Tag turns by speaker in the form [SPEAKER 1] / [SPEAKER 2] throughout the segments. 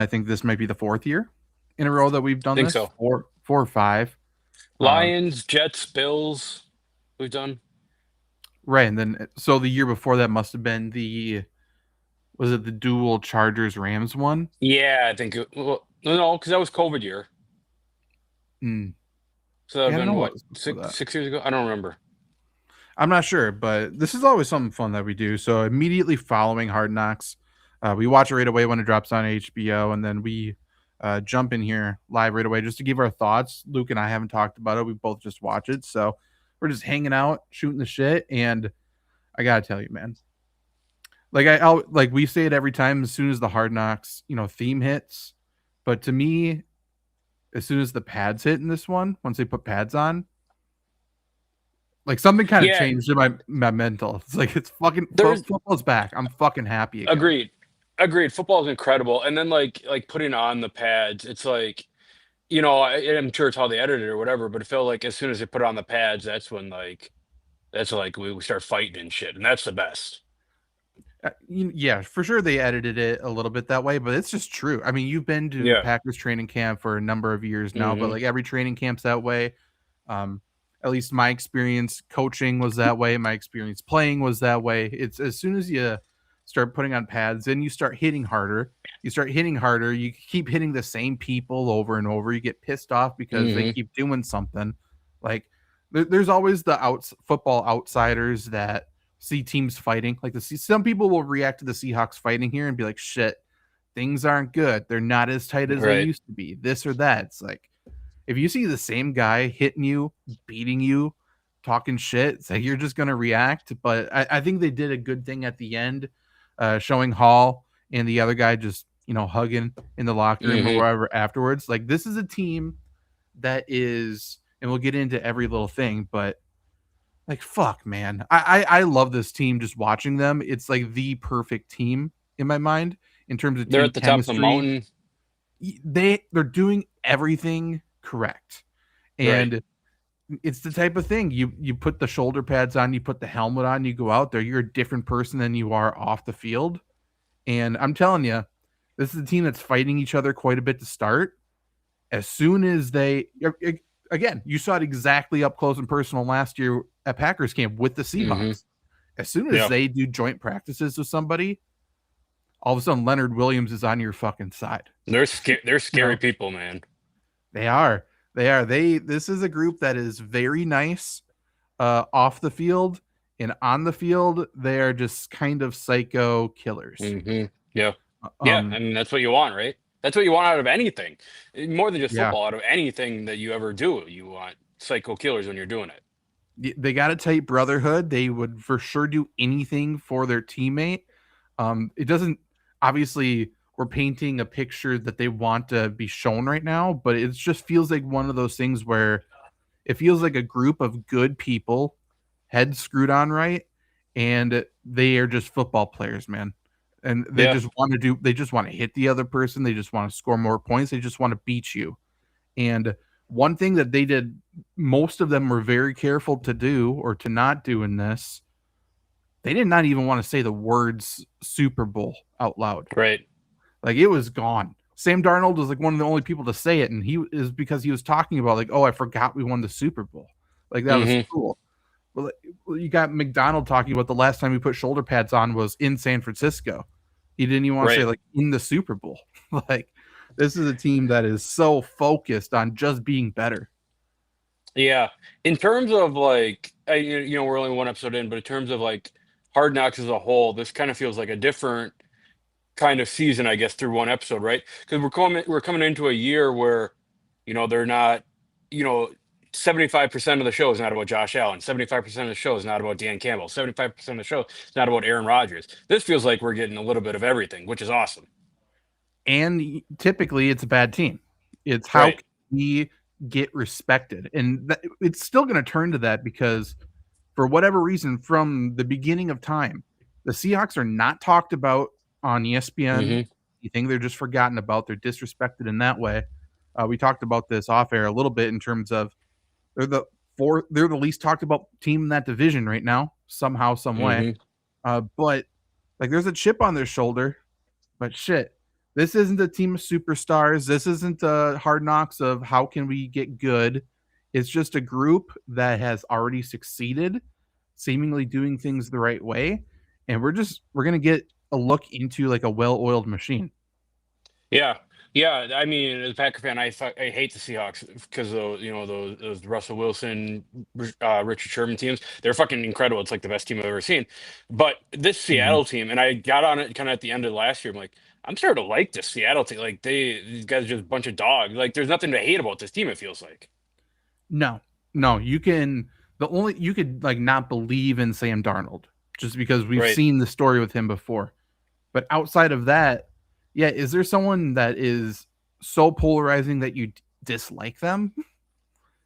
[SPEAKER 1] I think this might be the fourth year in a row that we've done
[SPEAKER 2] Think
[SPEAKER 1] this,
[SPEAKER 2] so.
[SPEAKER 1] four or five. Um,
[SPEAKER 2] Lions, Jets, Bills, we've done.
[SPEAKER 1] right, and then so the year before that must have been was it the dual Chargers Rams one?
[SPEAKER 2] Yeah, I think well, no, because that was COVID year.
[SPEAKER 1] Mm.
[SPEAKER 2] So that would
[SPEAKER 1] Yeah, I
[SPEAKER 2] have
[SPEAKER 1] don't know
[SPEAKER 2] been
[SPEAKER 1] what
[SPEAKER 2] what,
[SPEAKER 1] was before
[SPEAKER 2] six
[SPEAKER 1] that.
[SPEAKER 2] six years ago? I don't remember.
[SPEAKER 1] I'm not sure, but this is always something fun that we do. So immediately following Hard Knocks, we watch it right away when it drops on HBO, and then we jump in here live right away just to give our thoughts. Luke and I haven't talked about it; we both just watch it, so we're just hanging out, shooting the shit. And I gotta tell you, man, I'll like we say it every time as soon as the Hard Knocks theme hits, but to me, as soon as the pads hit in this one, once they put pads on, like something kind of
[SPEAKER 2] Yeah,
[SPEAKER 1] changed in my mental. It's like it's fucking
[SPEAKER 2] there's
[SPEAKER 1] football's back. I'm fucking happy again.
[SPEAKER 2] agreed. Agreed. Football is incredible. And then like putting on the pads, it's like, I'm sure it's how they edit it or whatever, but it felt like as soon as they put on the pads, that's like we start fighting and shit. And that's the best.
[SPEAKER 1] Yeah, for sure they edited it a little bit that way, but it's just true. I mean, you've been to
[SPEAKER 2] Yeah.
[SPEAKER 1] Packers training camp for a number of years now, but
[SPEAKER 2] Hmm.
[SPEAKER 1] like every training camp's that way. Um, at least my experience coaching was that way. My experience playing was that way. It's as soon as you start putting on pads and you start hitting harder, you keep hitting the same people over and over. You get pissed off because they
[SPEAKER 2] Hmm.
[SPEAKER 1] keep doing something. Like there's always the football outsiders that see teams fighting. Like some people will react to the Seahawks fighting here and be like, shit, things aren't good. They're not as tight as they
[SPEAKER 2] Right.
[SPEAKER 1] used to be. This or that. It's like if you see the same guy hitting you, beating you, talking shit, it's like you're just gonna react. But I think they did a good thing at the end, showing Hall and the other guy just hugging in the locker room or
[SPEAKER 2] Hmm.
[SPEAKER 1] wherever afterwards. Like this is a team that is, and we'll get into every little thing, but like fuck, man, I love this team. Just watching them, it's like the perfect team in my mind in terms of
[SPEAKER 2] They're
[SPEAKER 1] team
[SPEAKER 2] at the top of the
[SPEAKER 1] chemistry.
[SPEAKER 2] mountain.
[SPEAKER 1] They're doing everything correct,
[SPEAKER 2] Right.
[SPEAKER 1] and it's the type of thing you put the shoulder pads on, you put the helmet on, you go out there, you're a different person than you are off the field. And I'm telling you, this is a team that's fighting each other quite a bit to start. As soon as again, you saw it exactly up close and personal last year at Packers camp with the
[SPEAKER 2] Hmm.
[SPEAKER 1] Seahawks. As soon as
[SPEAKER 2] Yeah.
[SPEAKER 1] they do joint practices with somebody, all of a sudden Leonard Williams is on your fucking side.
[SPEAKER 2] They're
[SPEAKER 1] You
[SPEAKER 2] scary
[SPEAKER 1] know,
[SPEAKER 2] people, man.
[SPEAKER 1] they are. They are. This is a group that is very nice off the field, and on the field, they are just kind of psycho killers.
[SPEAKER 2] Hmm. Yeah. Yeah. I
[SPEAKER 1] Um,
[SPEAKER 2] mean, that's what you want, right? That's what you want out of anything. More than just
[SPEAKER 1] yeah,
[SPEAKER 2] football, out of anything that you ever do. You want psycho killers when you're doing it.
[SPEAKER 1] they got a tight brotherhood. They would for sure do anything for their teammate. It doesn't obviously we're painting a picture that they want to be shown right now, but it just feels like one of those things where it feels like a group of good people, heads screwed on right, and they are just football players, man. And
[SPEAKER 2] Yeah.
[SPEAKER 1] they just want to hit the other person. They just want to score more points. They just want to beat you. And one thing that they did, most of them were very careful to do or to not do in this, they did not even want to say the words Super Bowl out loud.
[SPEAKER 2] Right.
[SPEAKER 1] Like it was gone. Sam Darnold was like one of the only people to say it, and he is because he was talking about like, oh, I forgot we won the Super Bowl. Like that was
[SPEAKER 2] Hmm.
[SPEAKER 1] cool. Well, you got McDonald talking about the last time he put shoulder pads on was in San Francisco. He didn't even want to say
[SPEAKER 2] Right.
[SPEAKER 1] like in the Super Bowl. Like this is a team that is so focused on just being better.
[SPEAKER 2] Yeah. In terms of like, we're only one episode in, but in terms of like Hard Knocks as a whole, this kind of feels like a different kind of season, I guess, through one episode, right? Because we're coming into a year where, they're not, you know, 75% of the show is not about Josh Allen. 75% of the show is not about Dan Campbell. 75% of the show is not about Aaron Rodgers. This feels like we're getting a little bit of everything, which is awesome.
[SPEAKER 1] And typically it's a bad team. It's how
[SPEAKER 2] Right.
[SPEAKER 1] can we get respected? And it's still going to turn to that because for whatever reason, from the beginning of time, the Seahawks are not talked about on ESPN.
[SPEAKER 2] Hmm.
[SPEAKER 1] You think they're just forgotten about? They're disrespected in that way. We talked about this off air a little bit in terms of they're the they're the least talked about team in that division right now, somehow, some way.
[SPEAKER 2] Hmm.
[SPEAKER 1] But like there's a chip on their shoulder, but shit. This isn't a team of superstars. This isn't a Hard Knocks of how can we get good. It's just a group that has already succeeded, seemingly doing things the right way, and we're gonna get a look into like a well-oiled machine.
[SPEAKER 2] Yeah, yeah. I mean, as a Packer fan, I hate the Seahawks because of those Russell Wilson, Richard Sherman teams. They're fucking incredible. It's like the best team I've ever seen. But this
[SPEAKER 1] Mhm.
[SPEAKER 2] Seattle team, and I got on it kind of at the end of last year. I'm like, I'm starting to like this Seattle team. Like these guys are just a bunch of dogs. Like there's nothing to hate about this team. It feels like.
[SPEAKER 1] No, no, you can the only you could like not believe in Sam Darnold just because we've
[SPEAKER 2] Right.
[SPEAKER 1] seen the story with him before. But outside of that, yeah, is there someone that is so polarizing that you dislike them?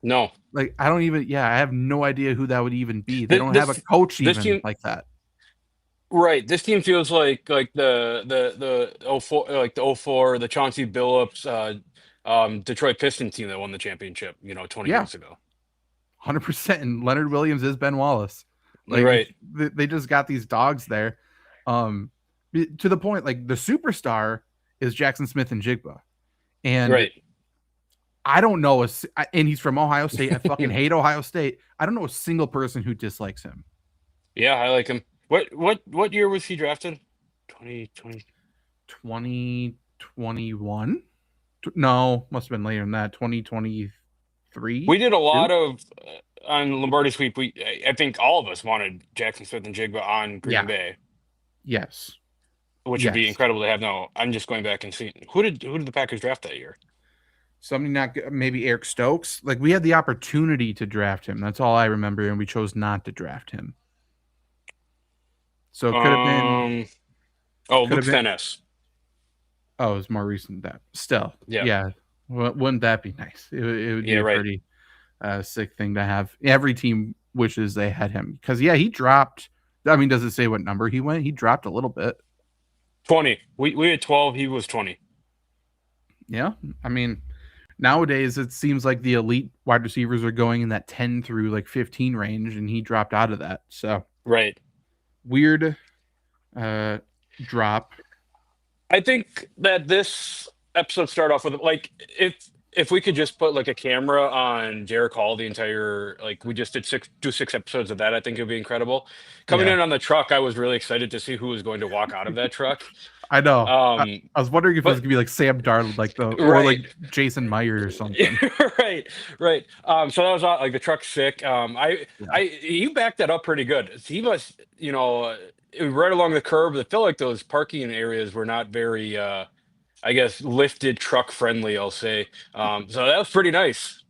[SPEAKER 2] No.
[SPEAKER 1] Like I don't even yeah, I have no idea who that would even be. They
[SPEAKER 2] Th-
[SPEAKER 1] don't have a
[SPEAKER 2] This
[SPEAKER 1] coach
[SPEAKER 2] this
[SPEAKER 1] even
[SPEAKER 2] team.
[SPEAKER 1] like that.
[SPEAKER 2] Right. This team feels like the oh 04, like the oh 04, the Chauncey Billups Detroit Pistons team that won the championship, 20
[SPEAKER 1] Yeah,
[SPEAKER 2] years ago.
[SPEAKER 1] 100%. And Leonard Williams is Ben Wallace. Like
[SPEAKER 2] Right.
[SPEAKER 1] they just got these dogs there. Um to the point like the superstar is Jackson Smith and Jigba. And
[SPEAKER 2] Right.
[SPEAKER 1] I don't know and he's from Ohio State. I fucking hate Ohio State. I don't know a single person who dislikes him.
[SPEAKER 2] Yeah, I like him. What year was he drafted? 2020.
[SPEAKER 1] 2021? No, must have been later than that. 2023?
[SPEAKER 2] We did a lot
[SPEAKER 1] Two?
[SPEAKER 2] of on Lombardi Sweep. I think all of us wanted Jackson Smith and Jigba on Green
[SPEAKER 1] Yeah.
[SPEAKER 2] Bay,
[SPEAKER 1] Yes.
[SPEAKER 2] which would be
[SPEAKER 1] Yes.
[SPEAKER 2] incredible to have. No, I'm just going back and seeing who did the Packers draft that year?
[SPEAKER 1] Somebody not maybe Eric Stokes. Like we had the opportunity to draft him. That's all I remember, and we chose not to draft him. So it
[SPEAKER 2] Um. Oh,
[SPEAKER 1] could
[SPEAKER 2] Luke
[SPEAKER 1] have been.
[SPEAKER 2] Stennis.
[SPEAKER 1] Oh, it's more recent than that. Still,
[SPEAKER 2] Yeah.
[SPEAKER 1] yeah. Wouldn't that be nice? It would be
[SPEAKER 2] Yeah.
[SPEAKER 1] a
[SPEAKER 2] Right.
[SPEAKER 1] pretty sick thing to have. Every team wishes they had him because yeah, he dropped. I mean, does it say what number he went? He dropped a little bit.
[SPEAKER 2] 20. We had 12. He was 20.
[SPEAKER 1] Yeah, I mean, nowadays it seems like the elite wide receivers are going in that 10 through like 15 range, and he dropped out of that. So
[SPEAKER 2] Right.
[SPEAKER 1] weird uh drop.
[SPEAKER 2] I think that this episode start off with like if we could just put like a camera on Jerick Hall the entire like we just did six episodes of that, I think it would be incredible. Coming
[SPEAKER 1] Yeah,
[SPEAKER 2] in on the truck, I was really excited to see who was going to walk out of that truck.
[SPEAKER 1] I know.
[SPEAKER 2] Um,
[SPEAKER 1] I was wondering if it was
[SPEAKER 2] but
[SPEAKER 1] gonna be like Sam Darnold, like the or like
[SPEAKER 2] right.
[SPEAKER 1] Jason Myers or something.
[SPEAKER 2] Right, right. So that was like the truck's sick.
[SPEAKER 1] Yeah.
[SPEAKER 2] You backed that up pretty good. He must, right along the curb. I feel like those parking areas were not very, I guess, lifted truck friendly. I'll say. So that was pretty nice.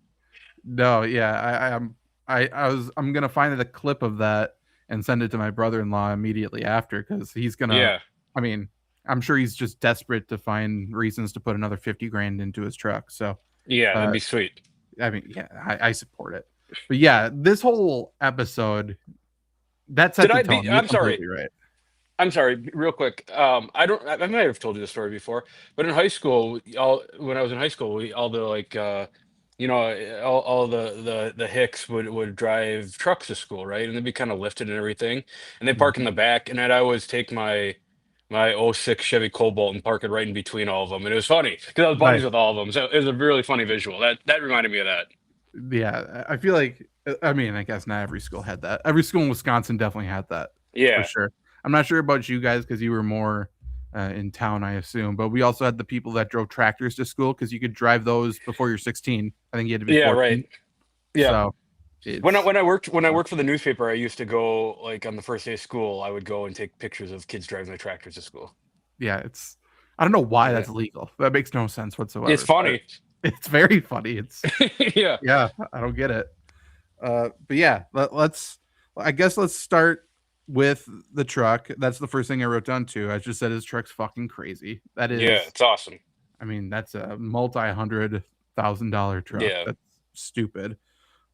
[SPEAKER 1] No, yeah, I'm gonna find a clip of that and send it to my brother-in-law immediately after because he's gonna.
[SPEAKER 2] Yeah,
[SPEAKER 1] I mean, I'm sure he's just desperate to find reasons to put another 50 grand into his truck. So,
[SPEAKER 2] yeah, that'd
[SPEAKER 1] uh,
[SPEAKER 2] be sweet.
[SPEAKER 1] I mean, yeah, I support it. But yeah, this whole episode that set
[SPEAKER 2] Did
[SPEAKER 1] the
[SPEAKER 2] I
[SPEAKER 1] tone.
[SPEAKER 2] be?
[SPEAKER 1] You're
[SPEAKER 2] I'm sorry.
[SPEAKER 1] completely right.
[SPEAKER 2] I'm sorry, real quick. I don't. I might have told you the story before, but in high school, when I was in high school, we all the like, all the hicks would drive trucks to school, right? And they'd be kind of lifted and everything, and they park in
[SPEAKER 1] Mhm.
[SPEAKER 2] the back, and I'd always take my '06 Chevy Cobalt and park it right in between all of them, and it was funny because I was buddies
[SPEAKER 1] Nice.
[SPEAKER 2] with all of them, so it was a really funny visual. That reminded me of that.
[SPEAKER 1] Yeah, I feel like I mean, I guess not every school had that. Every school in Wisconsin definitely had that for
[SPEAKER 2] Yeah,
[SPEAKER 1] sure. I'm not sure about you guys because you were more in town, I assume. But we also had the people that drove tractors to school because you could drive those before you're 16. I think you had to be
[SPEAKER 2] yeah, right.
[SPEAKER 1] 14.
[SPEAKER 2] Yeah.
[SPEAKER 1] So
[SPEAKER 2] When I
[SPEAKER 1] it's
[SPEAKER 2] when I worked when I worked for the newspaper, I used to go like on the first day of school, I would go and take pictures of kids driving their tractors to school.
[SPEAKER 1] yeah, it's I don't know why
[SPEAKER 2] Yeah.
[SPEAKER 1] that's legal. That makes no sense
[SPEAKER 2] It's
[SPEAKER 1] whatsoever. But
[SPEAKER 2] funny.
[SPEAKER 1] it's very funny. It's
[SPEAKER 2] Yeah.
[SPEAKER 1] yeah, I don't get it. But yeah, let's. I guess let's start with the truck. That's the first thing I wrote down too. I just said his truck's fucking crazy. That
[SPEAKER 2] Yeah,
[SPEAKER 1] is,
[SPEAKER 2] it's awesome.
[SPEAKER 1] I mean, that's a multi-$100,000 truck.
[SPEAKER 2] Yeah.
[SPEAKER 1] That's stupid.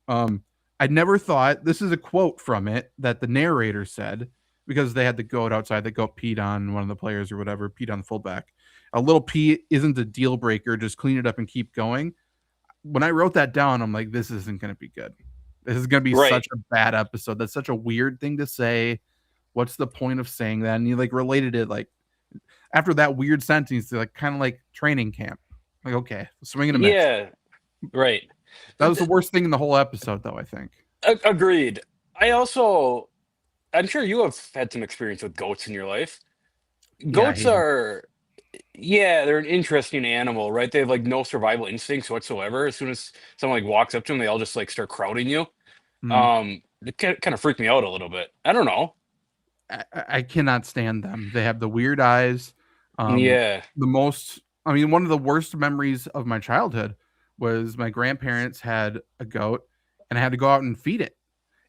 [SPEAKER 1] Um, I never thought this is a quote from it that the narrator said because they had the goat outside. The goat peed on one of the players or whatever, peed on the fullback. A little pee isn't a deal breaker. Just clean it up and keep going. When I wrote that down, I'm like, this isn't going to be good. This is going to be
[SPEAKER 2] Right.
[SPEAKER 1] such a bad episode. That's such a weird thing to say. What's the point of saying that? And you like related it like after that weird sentence, like kind of like training camp. Like, okay, swing and a miss.
[SPEAKER 2] Yeah, right.
[SPEAKER 1] That was the worst thing in the whole episode, though, I think.
[SPEAKER 2] Agreed. I also, I'm sure you have had some experience with goats in your life.
[SPEAKER 1] Yeah, I
[SPEAKER 2] Goats
[SPEAKER 1] hate them.
[SPEAKER 2] are, yeah, they're an interesting animal, right? They have like no survival instincts whatsoever. As soon as someone like walks up to them, they all just like start crowding you.
[SPEAKER 1] Mm.
[SPEAKER 2] It kind of freaked me out a little bit. I don't know.
[SPEAKER 1] I cannot stand them. They have the weird eyes.
[SPEAKER 2] Yeah,
[SPEAKER 1] The most, I mean, one of the worst memories of my childhood was my grandparents had a goat, and I had to go out and feed it.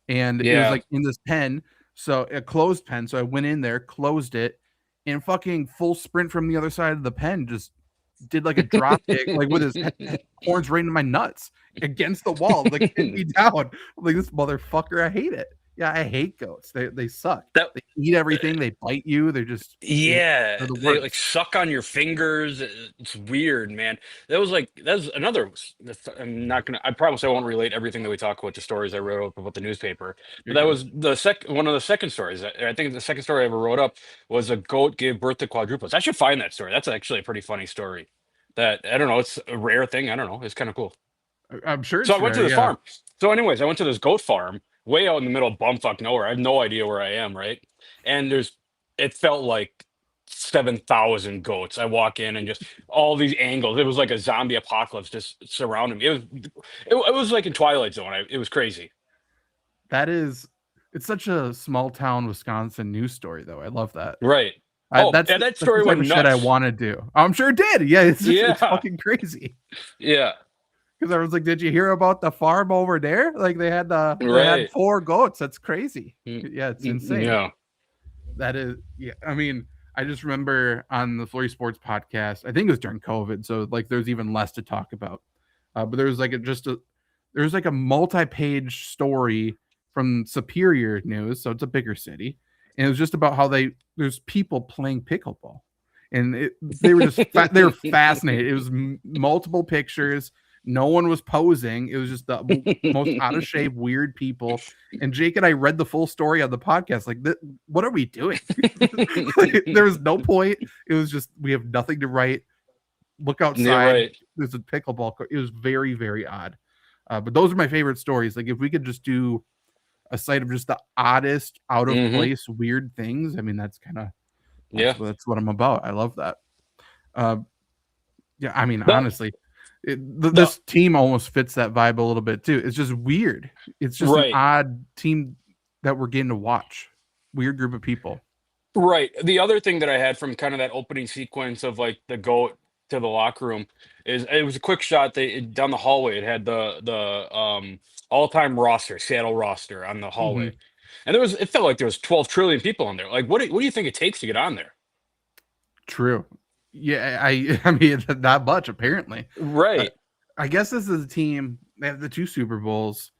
[SPEAKER 1] And it was
[SPEAKER 2] yeah.
[SPEAKER 1] like in this pen, so a closed pen. So I went in there, closed it, and fucking full sprint from the other side of the pen, just did like a drop kick, like with his horns right into my nuts against the wall, like hit me down. I'm like, this motherfucker, I hate it. Yeah, I hate goats. They suck.
[SPEAKER 2] That
[SPEAKER 1] They eat everything. They bite you.
[SPEAKER 2] Yeah,
[SPEAKER 1] They're the
[SPEAKER 2] they like
[SPEAKER 1] worst.
[SPEAKER 2] suck on your fingers. It's weird, man. That was another. I'm not gonna. I promise I won't relate everything that we talk about to stories I wrote up about the newspaper. But
[SPEAKER 1] You're
[SPEAKER 2] that
[SPEAKER 1] good.
[SPEAKER 2] was the one of the second stories. I think the second story I ever wrote up was a goat gave birth to quadruplets. I should find that story. That's actually a pretty funny story. That I don't know. It's a rare thing. I don't know. It's kind of cool.
[SPEAKER 1] I'm sure
[SPEAKER 2] So I
[SPEAKER 1] it's
[SPEAKER 2] went to
[SPEAKER 1] rare.
[SPEAKER 2] this
[SPEAKER 1] Yeah.
[SPEAKER 2] farm. So, anyways, I went to this goat farm way out in the middle of bumfuck nowhere. I have no idea where I am, right? And it felt like 7,000 goats. I walk in and just all these angles. It was like a zombie apocalypse just surrounding me. It was like in Twilight Zone. It was crazy.
[SPEAKER 1] That is, it's such a small town Wisconsin news story, though. I love that.
[SPEAKER 2] Right. Oh,
[SPEAKER 1] That's
[SPEAKER 2] and that
[SPEAKER 1] that's the
[SPEAKER 2] story
[SPEAKER 1] type
[SPEAKER 2] went
[SPEAKER 1] of shit I
[SPEAKER 2] nuts.
[SPEAKER 1] want to do. I'm sure it did. Yeah, it's
[SPEAKER 2] Yeah.
[SPEAKER 1] fucking crazy.
[SPEAKER 2] Yeah.
[SPEAKER 1] Because I was like, did you hear about the farm over there? Like they had
[SPEAKER 2] Right.
[SPEAKER 1] 4 goats. That's crazy.
[SPEAKER 2] Mm,
[SPEAKER 1] Yeah, it's insane.
[SPEAKER 2] Yeah.
[SPEAKER 1] That is, yeah. I mean, I just remember on the FlurrySports podcast, I think it was during COVID, so like there's even less to talk about. But there was like there's like a multi-page story from Superior News, so it's a bigger city, and it was just about how there's people playing pickleball, and they were they were fascinated. It was multiple pictures. No one was posing. It was just the most out of shape, weird people. And Jake and I read the full story on the podcast. Like, what are we doing? Like, there was no point. It was just we have nothing to write. Look
[SPEAKER 2] Yeah,
[SPEAKER 1] outside.
[SPEAKER 2] right.
[SPEAKER 1] There's a pickleball court. It was very, very odd. But those are my favorite stories. Like, if we could just do a site of just the oddest, out of
[SPEAKER 2] Hmm.
[SPEAKER 1] place, weird things. I mean, that's kind of
[SPEAKER 2] Yeah.
[SPEAKER 1] that's what I'm about. I love that. Uh, yeah, I mean,
[SPEAKER 2] The,
[SPEAKER 1] honestly,
[SPEAKER 2] the,
[SPEAKER 1] this team almost fits that vibe a little bit too. It's just weird. It's just an
[SPEAKER 2] right.
[SPEAKER 1] odd team that we're getting to watch. Weird group of people.
[SPEAKER 2] Right. The other thing that I had from kind of that opening sequence of like the goat to the locker room is it was a quick shot. Down the hallway. It had the all-time roster, Seattle roster on the
[SPEAKER 1] Mm-hmm.
[SPEAKER 2] hallway, and it felt like there was 12 trillion people on there. Like, what do you think it takes to get on there?
[SPEAKER 1] True. Yeah, I mean not much apparently. Uh,
[SPEAKER 2] Right.
[SPEAKER 1] I guess this is a team. They have the 2 Super Bowls.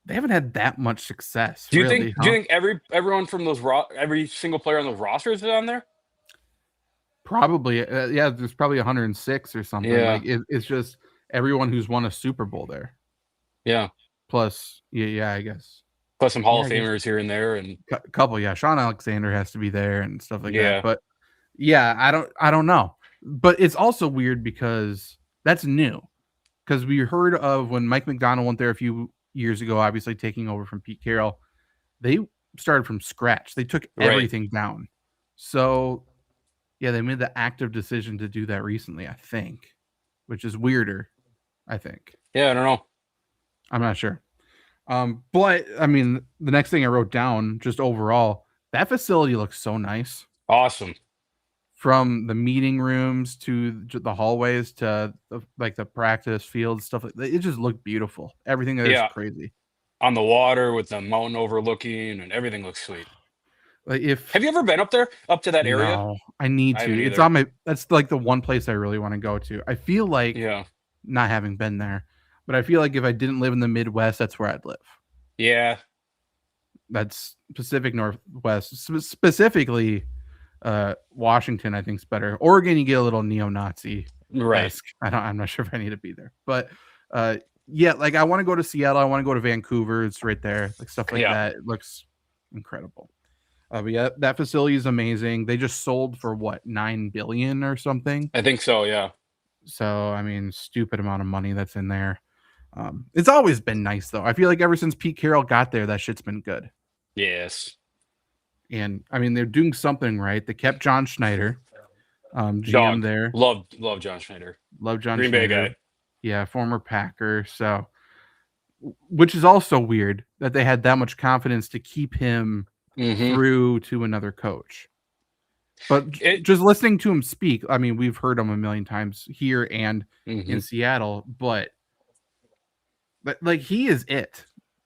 [SPEAKER 1] They haven't had that much success, really,
[SPEAKER 2] Do
[SPEAKER 1] huh?
[SPEAKER 2] you think everyone from every single player on those rosters is on there?
[SPEAKER 1] Probably. Yeah, there's probably 106 or something.
[SPEAKER 2] Yeah.
[SPEAKER 1] Like it's just everyone who's won a Super Bowl there.
[SPEAKER 2] Yeah.
[SPEAKER 1] Plus, yeah, I guess.
[SPEAKER 2] Plus some Hall
[SPEAKER 1] Yeah,
[SPEAKER 2] of
[SPEAKER 1] I guess
[SPEAKER 2] Famers here and there, and
[SPEAKER 1] couple. Yeah, Sean Alexander has to be there and stuff like that.
[SPEAKER 2] yeah.
[SPEAKER 1] But yeah, I don't know. But it's also weird because that's new. Because we heard of when Mike McDonald went there a few years ago, obviously taking over from Pete Carroll. They started from scratch. They took
[SPEAKER 2] Right.
[SPEAKER 1] everything down. So yeah, they made the active decision to do that recently, I think, which is weirder, I think.
[SPEAKER 2] Yeah. I don't know.
[SPEAKER 1] I'm not sure. But I mean, the next thing I wrote down, just overall, that facility looks so nice.
[SPEAKER 2] Awesome.
[SPEAKER 1] From the meeting rooms to the hallways to like the practice field stuff like that. It just looked beautiful. Everything there is
[SPEAKER 2] Yeah.
[SPEAKER 1] crazy.
[SPEAKER 2] On the water with the mountain overlooking, and everything looks sweet.
[SPEAKER 1] Like if
[SPEAKER 2] Have you ever been up there, up to that area?
[SPEAKER 1] no, I need
[SPEAKER 2] I haven't
[SPEAKER 1] to. It's
[SPEAKER 2] either.
[SPEAKER 1] on my. That's like the one place I really want to go to. I feel like
[SPEAKER 2] Yeah.
[SPEAKER 1] not having been there, but I feel like if I didn't live in the Midwest, that's where I'd live.
[SPEAKER 2] Yeah.
[SPEAKER 1] That's Pacific Northwest, specifically Washington. I think's better. Oregon, you get a little neo-Nazi
[SPEAKER 2] Right.
[SPEAKER 1] esque. I'm not sure if I need to be there, but yeah, like I want to go to Seattle. I want to go to Vancouver. It's right there, like stuff like
[SPEAKER 2] Yeah.
[SPEAKER 1] that. It looks incredible. But yeah, that facility is amazing. They just sold for what, 9 billion or something.
[SPEAKER 2] I think so. Yeah.
[SPEAKER 1] So I mean, stupid amount of money that's in there. It's always been nice though. I feel like ever since Pete Carroll got there, that shit's been good.
[SPEAKER 2] Yes.
[SPEAKER 1] And I mean, they're doing something right. They kept John Schneider, GM
[SPEAKER 2] Dog.
[SPEAKER 1] there.
[SPEAKER 2] Love John Schneider.
[SPEAKER 1] Love John
[SPEAKER 2] Green Bay
[SPEAKER 1] Schneider.
[SPEAKER 2] guy.
[SPEAKER 1] Yeah, former Packer. So, which is also weird that they had that much confidence to keep him
[SPEAKER 2] Mm-hmm.
[SPEAKER 1] through to another coach. But
[SPEAKER 2] It.
[SPEAKER 1] just listening to him speak, I mean, we've heard him a million times here and
[SPEAKER 2] Mm-hmm.
[SPEAKER 1] in Seattle, but like he is it.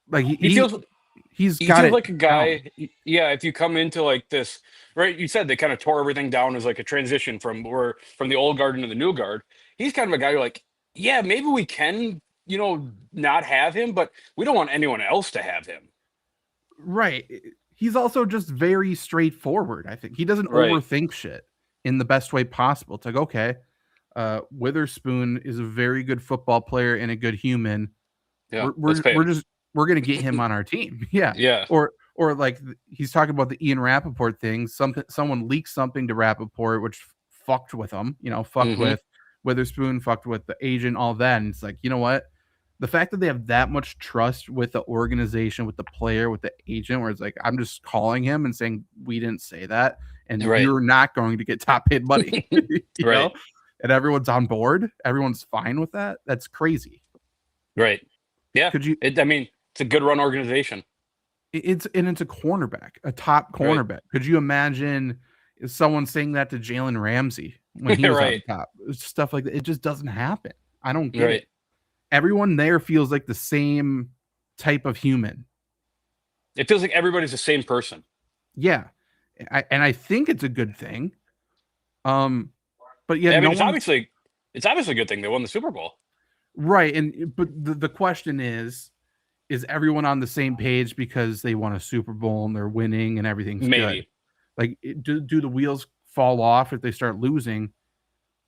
[SPEAKER 1] Like
[SPEAKER 2] He feels.
[SPEAKER 1] he's
[SPEAKER 2] He
[SPEAKER 1] got
[SPEAKER 2] feels
[SPEAKER 1] it
[SPEAKER 2] like a
[SPEAKER 1] down.
[SPEAKER 2] guy. Yeah. If you come into like this, right? You said they kind of tore everything down as like a transition from the old guard into the new guard. He's kind of a guy who like, yeah, maybe we can, not have him, but we don't want anyone else to have him.
[SPEAKER 1] Right. He's also just very straightforward. I think he doesn't
[SPEAKER 2] Right.
[SPEAKER 1] overthink shit in the best way possible. It's like, okay, Witherspoon is a very good football player and a good human.
[SPEAKER 2] Yeah.
[SPEAKER 1] We're
[SPEAKER 2] Let's
[SPEAKER 1] we're
[SPEAKER 2] pay
[SPEAKER 1] we're
[SPEAKER 2] him.
[SPEAKER 1] just we're gonna get him on our team. Yeah.
[SPEAKER 2] Yeah.
[SPEAKER 1] Or like he's talking about the Ian Rappaport thing. Someone leaked something to Rappaport, which fucked with him. Fucked
[SPEAKER 2] Mm-hmm.
[SPEAKER 1] with Witherspoon, fucked with the agent, all that. And it's like, you know what? The fact that they have that much trust with the organization, with the player, with the agent, where it's like, I'm just calling him and saying, we didn't say that. And
[SPEAKER 2] Right.
[SPEAKER 1] you're not going to get top paid money, you know?
[SPEAKER 2] Right.
[SPEAKER 1] And everyone's on board. Everyone's fine with that. That's crazy.
[SPEAKER 2] Right. Yeah.
[SPEAKER 1] Could you,
[SPEAKER 2] I mean, it's a good run organization.
[SPEAKER 1] it's a cornerback, a top
[SPEAKER 2] Right.
[SPEAKER 1] cornerback. Could you imagine someone saying that to Jalen Ramsey when he was on
[SPEAKER 2] Right.
[SPEAKER 1] top? Stuff like that. It just doesn't happen. I don't get
[SPEAKER 2] Right.
[SPEAKER 1] it. Everyone there feels like the same type of human.
[SPEAKER 2] It feels like everybody's the same person.
[SPEAKER 1] Yeah. I think it's a good thing. But yeah,
[SPEAKER 2] I
[SPEAKER 1] no
[SPEAKER 2] mean, it's
[SPEAKER 1] one's
[SPEAKER 2] obviously a good thing they won the Super Bowl.
[SPEAKER 1] right. And but the question is everyone on the same page because they won a Super Bowl and they're winning and everything's good?
[SPEAKER 2] Maybe.
[SPEAKER 1] Like, do the wheels fall off if they start losing?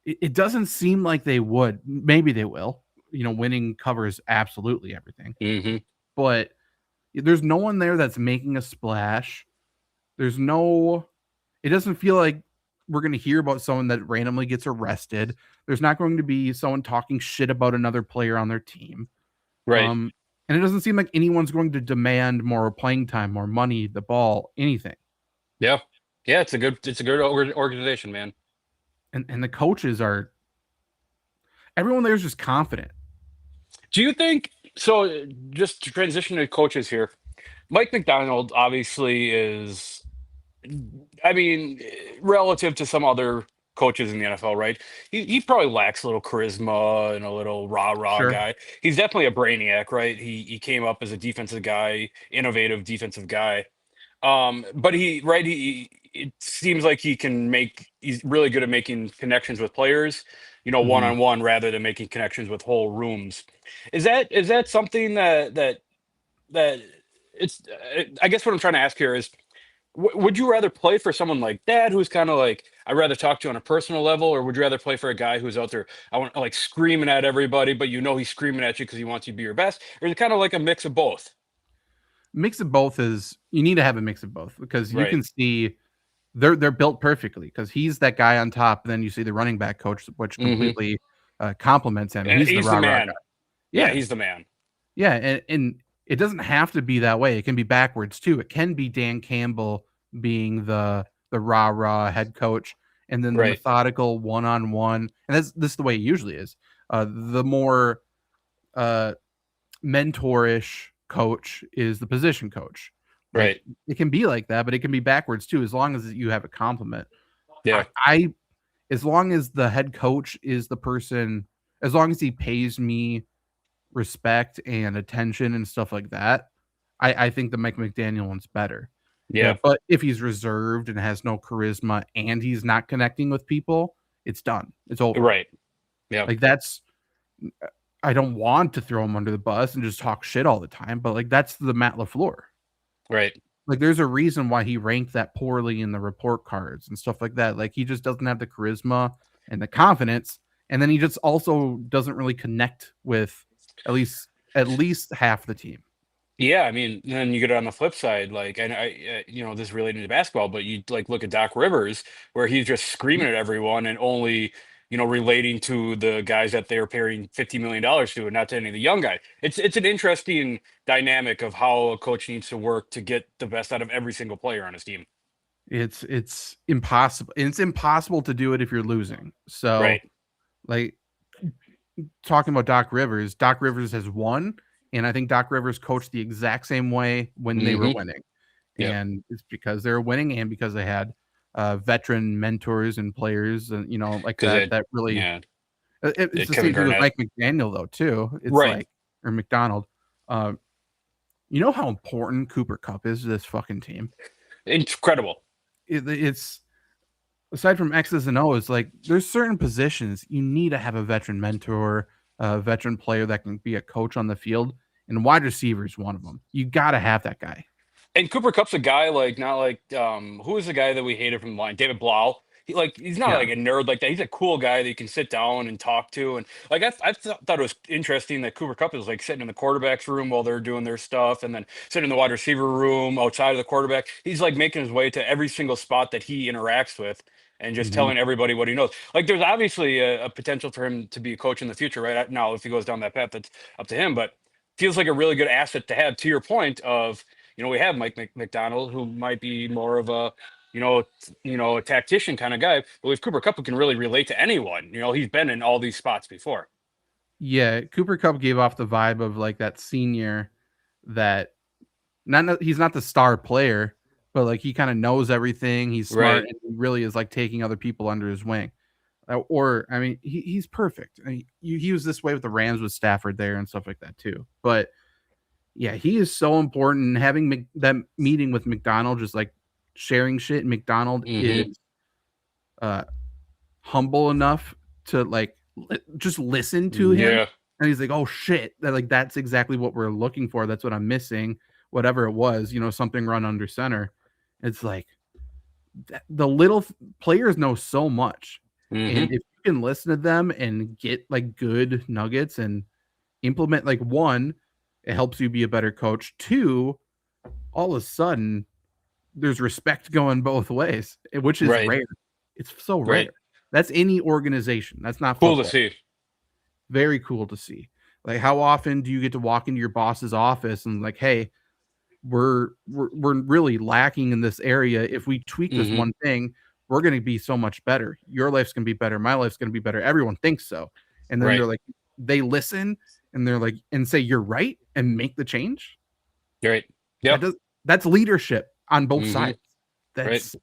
[SPEAKER 1] It doesn't seem like they would. Maybe they will. Winning covers absolutely everything.
[SPEAKER 2] Mm-hmm.
[SPEAKER 1] But there's no one there that's making a splash. There's no. It doesn't feel like we're going to hear about someone that randomly gets arrested. There's not going to be someone talking shit about another player on their team.
[SPEAKER 2] Right.
[SPEAKER 1] And it doesn't seem like anyone's going to demand more playing time, more money, the ball, anything.
[SPEAKER 2] Yeah. Yeah. It's a good organization, man.
[SPEAKER 1] And the coaches are. Everyone there is just confident.
[SPEAKER 2] Do you think so? Just to transition to coaches here, Mike McDonald obviously is. I mean, relative to some other coaches in the NFL, right? He probably lacks a little charisma and a little rah rah
[SPEAKER 1] Sure.
[SPEAKER 2] guy. He's definitely a brainiac, right? He came up as a defensive guy, innovative defensive guy. But it seems like he's really good at making connections with players, one
[SPEAKER 1] Mhm.
[SPEAKER 2] on one rather than making connections with whole rooms. Is that something that it's I guess what I'm trying to ask here is would you rather play for someone like that who's kind of like I'd rather talk to on a personal level, or would you rather play for a guy who's out there I want like screaming at everybody, but he's screaming at you because he wants you to be your best, or is it kind of like a mix of both?
[SPEAKER 1] Mix of both is you need to have a mix of both because you
[SPEAKER 2] Right.
[SPEAKER 1] can see they're built perfectly because he's that guy on top. And then you see the running back coach, which
[SPEAKER 2] Mm-hmm.
[SPEAKER 1] completely compliments him. He's the
[SPEAKER 2] He's the
[SPEAKER 1] rah rah guy.
[SPEAKER 2] man. Yeah,
[SPEAKER 1] Yeah,
[SPEAKER 2] he's the man.
[SPEAKER 1] yeah, and it doesn't have to be that way. It can be backwards too. It can be Dan Campbell being the rah rah head coach, and then the
[SPEAKER 2] Right.
[SPEAKER 1] methodical one on one. And this is the way it usually is. The more uh, mentorish coach is the position coach. Like
[SPEAKER 2] Right.
[SPEAKER 1] it can be like that, but it can be backwards too, as long as you have a compliment.
[SPEAKER 2] Yeah.
[SPEAKER 1] I as long as the head coach is the person, as long as he pays me respect and attention and stuff like that, I think the Mike McDaniel one's better.
[SPEAKER 2] Yeah.
[SPEAKER 1] But if he's reserved and has no charisma and he's not connecting with people, it's done. It's over.
[SPEAKER 2] Right. Yeah.
[SPEAKER 1] Like that's I don't want to throw him under the bus and just talk shit all the time, but like that's the Matt LaFleur.
[SPEAKER 2] Right.
[SPEAKER 1] Like there's a reason why he ranked that poorly in the report cards and stuff like that. Like he just doesn't have the charisma and the confidence, and then he just also doesn't really connect with at least half the team.
[SPEAKER 2] Yeah, I mean, then you get it on the flip side, like, and this is related to basketball, but you like look at Doc Rivers, where he's just screaming at everyone and only, relating to the guys that they're paying $50 million to, and not to any of the young guys. It's an interesting dynamic of how a coach needs to work to get the best out of every single player on his team.
[SPEAKER 1] It's impossible. And it's impossible to do it if you're losing. So,
[SPEAKER 2] Right.
[SPEAKER 1] like talking about Doc Rivers has won, and I think Doc Rivers coached the exact same way when they were
[SPEAKER 2] Mm-hmm.
[SPEAKER 1] winning.
[SPEAKER 2] Yep.
[SPEAKER 1] And it's because they were winning and because they had veteran mentors and players and like
[SPEAKER 2] Because
[SPEAKER 1] that really
[SPEAKER 2] yeah,
[SPEAKER 1] it's the
[SPEAKER 2] Kevin
[SPEAKER 1] same thing with
[SPEAKER 2] Garnett.
[SPEAKER 1] Mike McDaniel though too. It's
[SPEAKER 2] Right.
[SPEAKER 1] like or McDonald. Uh, you know how important Cooper Cup is to this fucking team.
[SPEAKER 2] Incredible.
[SPEAKER 1] It's aside from X's and O's, like there's certain positions you need to have a veteran mentor, a veteran player that can be a coach on the field, and wide receiver is one of them. You got to have that guy.
[SPEAKER 2] And Cooper Cup's a guy like not like who is the guy that we hated from the line? David Blau. He's not
[SPEAKER 1] Yeah.
[SPEAKER 2] like a nerd like that. He's a cool guy that you can sit down and talk to. And like thought it was interesting that Cooper Cup is like sitting in the quarterback's room while they're doing their stuff, and then sitting in the wide receiver room outside of the quarterback. He's like making his way to every single spot that he interacts with, and just
[SPEAKER 1] Hmm.
[SPEAKER 2] telling everybody what he knows. Like there's obviously a potential for him to be a coach in the future, right? Now, if he goes down that path, that's up to him. But feels like a really good asset to have. To your point of we have Mike McDonald, who might be more of a, a tactician kind of guy. But with Cooper Cup, who can really relate to anyone. He's been in all these spots before.
[SPEAKER 1] Yeah, Cooper Cup gave off the vibe of like that senior that he's not the star player, but like he kind of knows everything. He's smart
[SPEAKER 2] Right.
[SPEAKER 1] and he really is like taking other people under his wing. Or I mean, he's perfect. I mean, he was this way with the Rams with Stafford there and stuff like that too. But yeah, he is so important. Having that meeting with McDonald, just like sharing shit, and McDonald
[SPEAKER 2] Mm-hmm.
[SPEAKER 1] is uh, humble enough to like just listen to him,
[SPEAKER 2] Yeah.
[SPEAKER 1] and he's like, "Oh shit, that's exactly what we're looking for. That's what I'm missing. Whatever it was, something run under center." It's like the little players know so much, and
[SPEAKER 2] Mm-hmm.
[SPEAKER 1] if you can listen to them and get like good nuggets and implement like one, it helps you be a better coach. Two, all of a sudden there's respect going both ways, which is
[SPEAKER 2] Right.
[SPEAKER 1] rare. It's so rare.
[SPEAKER 2] Right.
[SPEAKER 1] That's any organization. That's not
[SPEAKER 2] Cool to
[SPEAKER 1] football.
[SPEAKER 2] see.
[SPEAKER 1] Very cool to see. Like, how often do you get to walk into your boss's office and like, hey, we're really lacking in this area. If we tweak this
[SPEAKER 2] Mm-hmm.
[SPEAKER 1] one thing, we're going to be so much better. Your life's going to be better. My life's going to be better. Everyone thinks so. And then
[SPEAKER 2] Right.
[SPEAKER 1] they're like, they listen and they're like, and say you're right and make the change.
[SPEAKER 2] Right.
[SPEAKER 1] That
[SPEAKER 2] Yep.
[SPEAKER 1] does that's leadership on both
[SPEAKER 2] Mm-hmm.
[SPEAKER 1] sides.
[SPEAKER 2] Right.
[SPEAKER 1] That's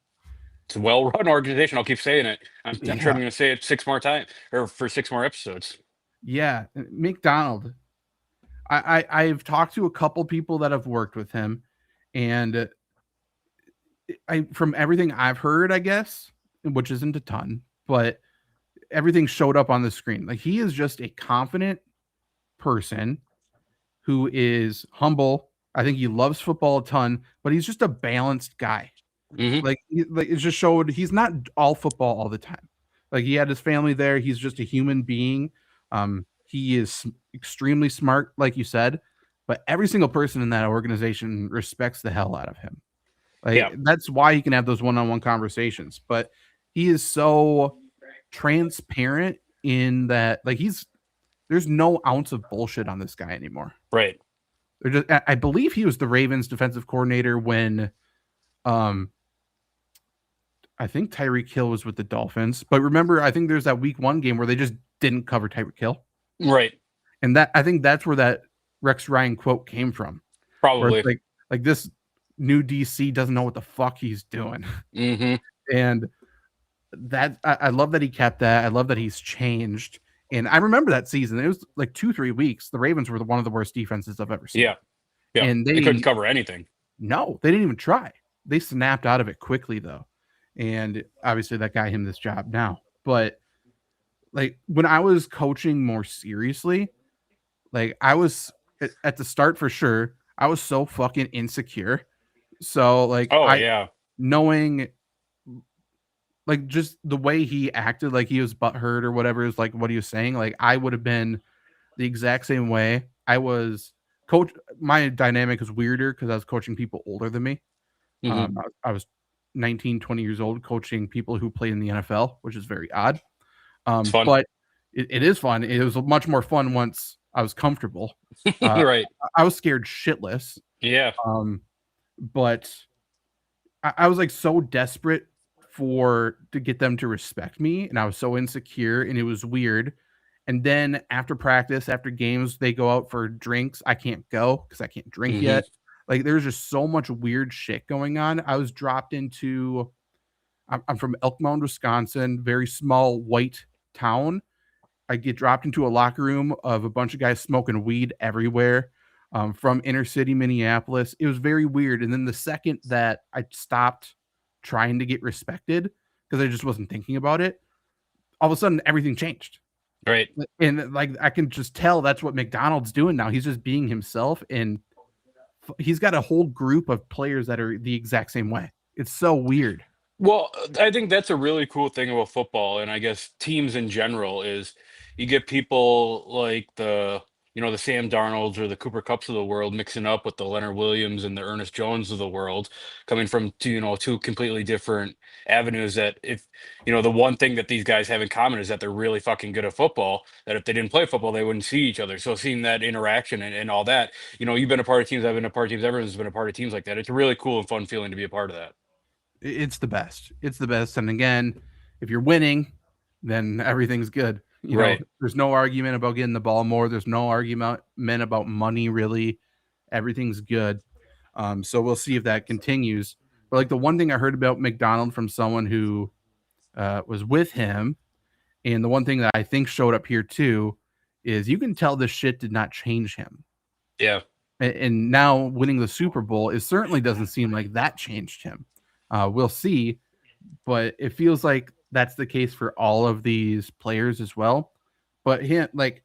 [SPEAKER 2] It's a well-run organization. I'll keep saying it. I'm sure I'm
[SPEAKER 1] yeah,
[SPEAKER 2] going to say it 6 more times or for 6 more episodes.
[SPEAKER 1] yeah. McDonald. I've talked to a couple people that have worked with him, and I from everything I've heard, I guess, which isn't a ton, but everything showed up on the screen. Like he is just a confident person who is humble. I think he loves football a ton, but he's just a balanced guy.
[SPEAKER 2] Mm-hmm.
[SPEAKER 1] Like it just showed he's not all football all the time. Like he had his family there. He's just a human being. He is extremely smart, like you said, but every single person in that organization respects the hell out of him.
[SPEAKER 2] Yeah.
[SPEAKER 1] Like that's why he can have those one-on-one conversations. But he is so transparent in that, like there's no ounce of bullshit on this guy anymore.
[SPEAKER 2] Right.
[SPEAKER 1] I believe he was the Ravens defensive coordinator when um I think Tyreek Hill was with the Dolphins. But remember, I think there's that week one game where they just didn't cover Tyreek Hill.
[SPEAKER 2] Right.
[SPEAKER 1] And that I think that's where that Rex Ryan quote came from. Where it's
[SPEAKER 2] Probably.
[SPEAKER 1] like this new DC doesn't know what the fuck he's doing.
[SPEAKER 2] Mm-hmm.
[SPEAKER 1] And that I love that he kept that. I love that he's changed. And I remember that season. It was like 2-3 weeks. The Ravens were one of the worst defenses I've ever seen.
[SPEAKER 2] Yeah. Yeah.
[SPEAKER 1] And
[SPEAKER 2] They couldn't cover anything.
[SPEAKER 1] no, they didn't even try. They snapped out of it quickly though. And obviously that got him this job now. But like when I was coaching more seriously, like I was at the start for sure, I was so fucking insecure. So like
[SPEAKER 2] Oh
[SPEAKER 1] I
[SPEAKER 2] yeah.
[SPEAKER 1] knowing like just the way he acted, like he was butthurt or whatever is like what he was saying. Like I would have been the exact same way. I was coach. My dynamic is weirder because I was coaching people older than me.
[SPEAKER 2] Mhm.
[SPEAKER 1] I was 19, 20 years old coaching people who played in the NFL, which is very odd.
[SPEAKER 2] It's fun.
[SPEAKER 1] But it is fun. It was much more fun once I was comfortable. Uh,
[SPEAKER 2] Right.
[SPEAKER 1] I was scared shitless.
[SPEAKER 2] Yeah.
[SPEAKER 1] But I was like so desperate to get them to respect me, and I was so insecure, and it was weird. And then after practice, after games, they go out for drinks. I can't go because I can't drink
[SPEAKER 2] Mhm.
[SPEAKER 1] yet. Like there's just so much weird shit going on. I was dropped into. I'm from Elk Mound, Wisconsin, very small white town. I get dropped into a locker room of a bunch of guys smoking weed everywhere, from inner city Minneapolis. It was very weird. And then the second that I stopped trying to get respected because I just wasn't thinking about it, all of a sudden everything changed.
[SPEAKER 2] Right.
[SPEAKER 1] And like I can just tell that's what McDonald's doing now. He's just being himself, and he's got a whole group of players that are the exact same way. It's so weird.
[SPEAKER 2] Well, I think that's a really cool thing about football, and I guess teams in general is you get people like the Sam Darnolds or the Cooper Cups of the world mixing up with the Leonard Williams and the Ernest Jones of the world, coming from two completely different avenues. That if the one thing that these guys have in common is that they're really fucking good at football. That if they didn't play football, they wouldn't see each other. So seeing that interaction and all that, you've been a part of teams, I've been a part of teams, everyone's been a part of teams like that. It's a really cool and fun feeling to be a part of that.
[SPEAKER 1] It's the best. It's the best. And again, if you're winning, then everything's good.
[SPEAKER 2] Right.
[SPEAKER 1] There's no argument about getting the ball more. There's no argument about money, really. Everything's good. So we'll see if that continues. But like the one thing I heard about McDonald from someone who was with him, and the one thing that I think showed up here too, is you can tell this shit did not change him.
[SPEAKER 2] Yeah.
[SPEAKER 1] And now winning the Super Bowl, it certainly doesn't seem like that changed him. We'll see, but it feels like that's the case for all of these players as well. But like,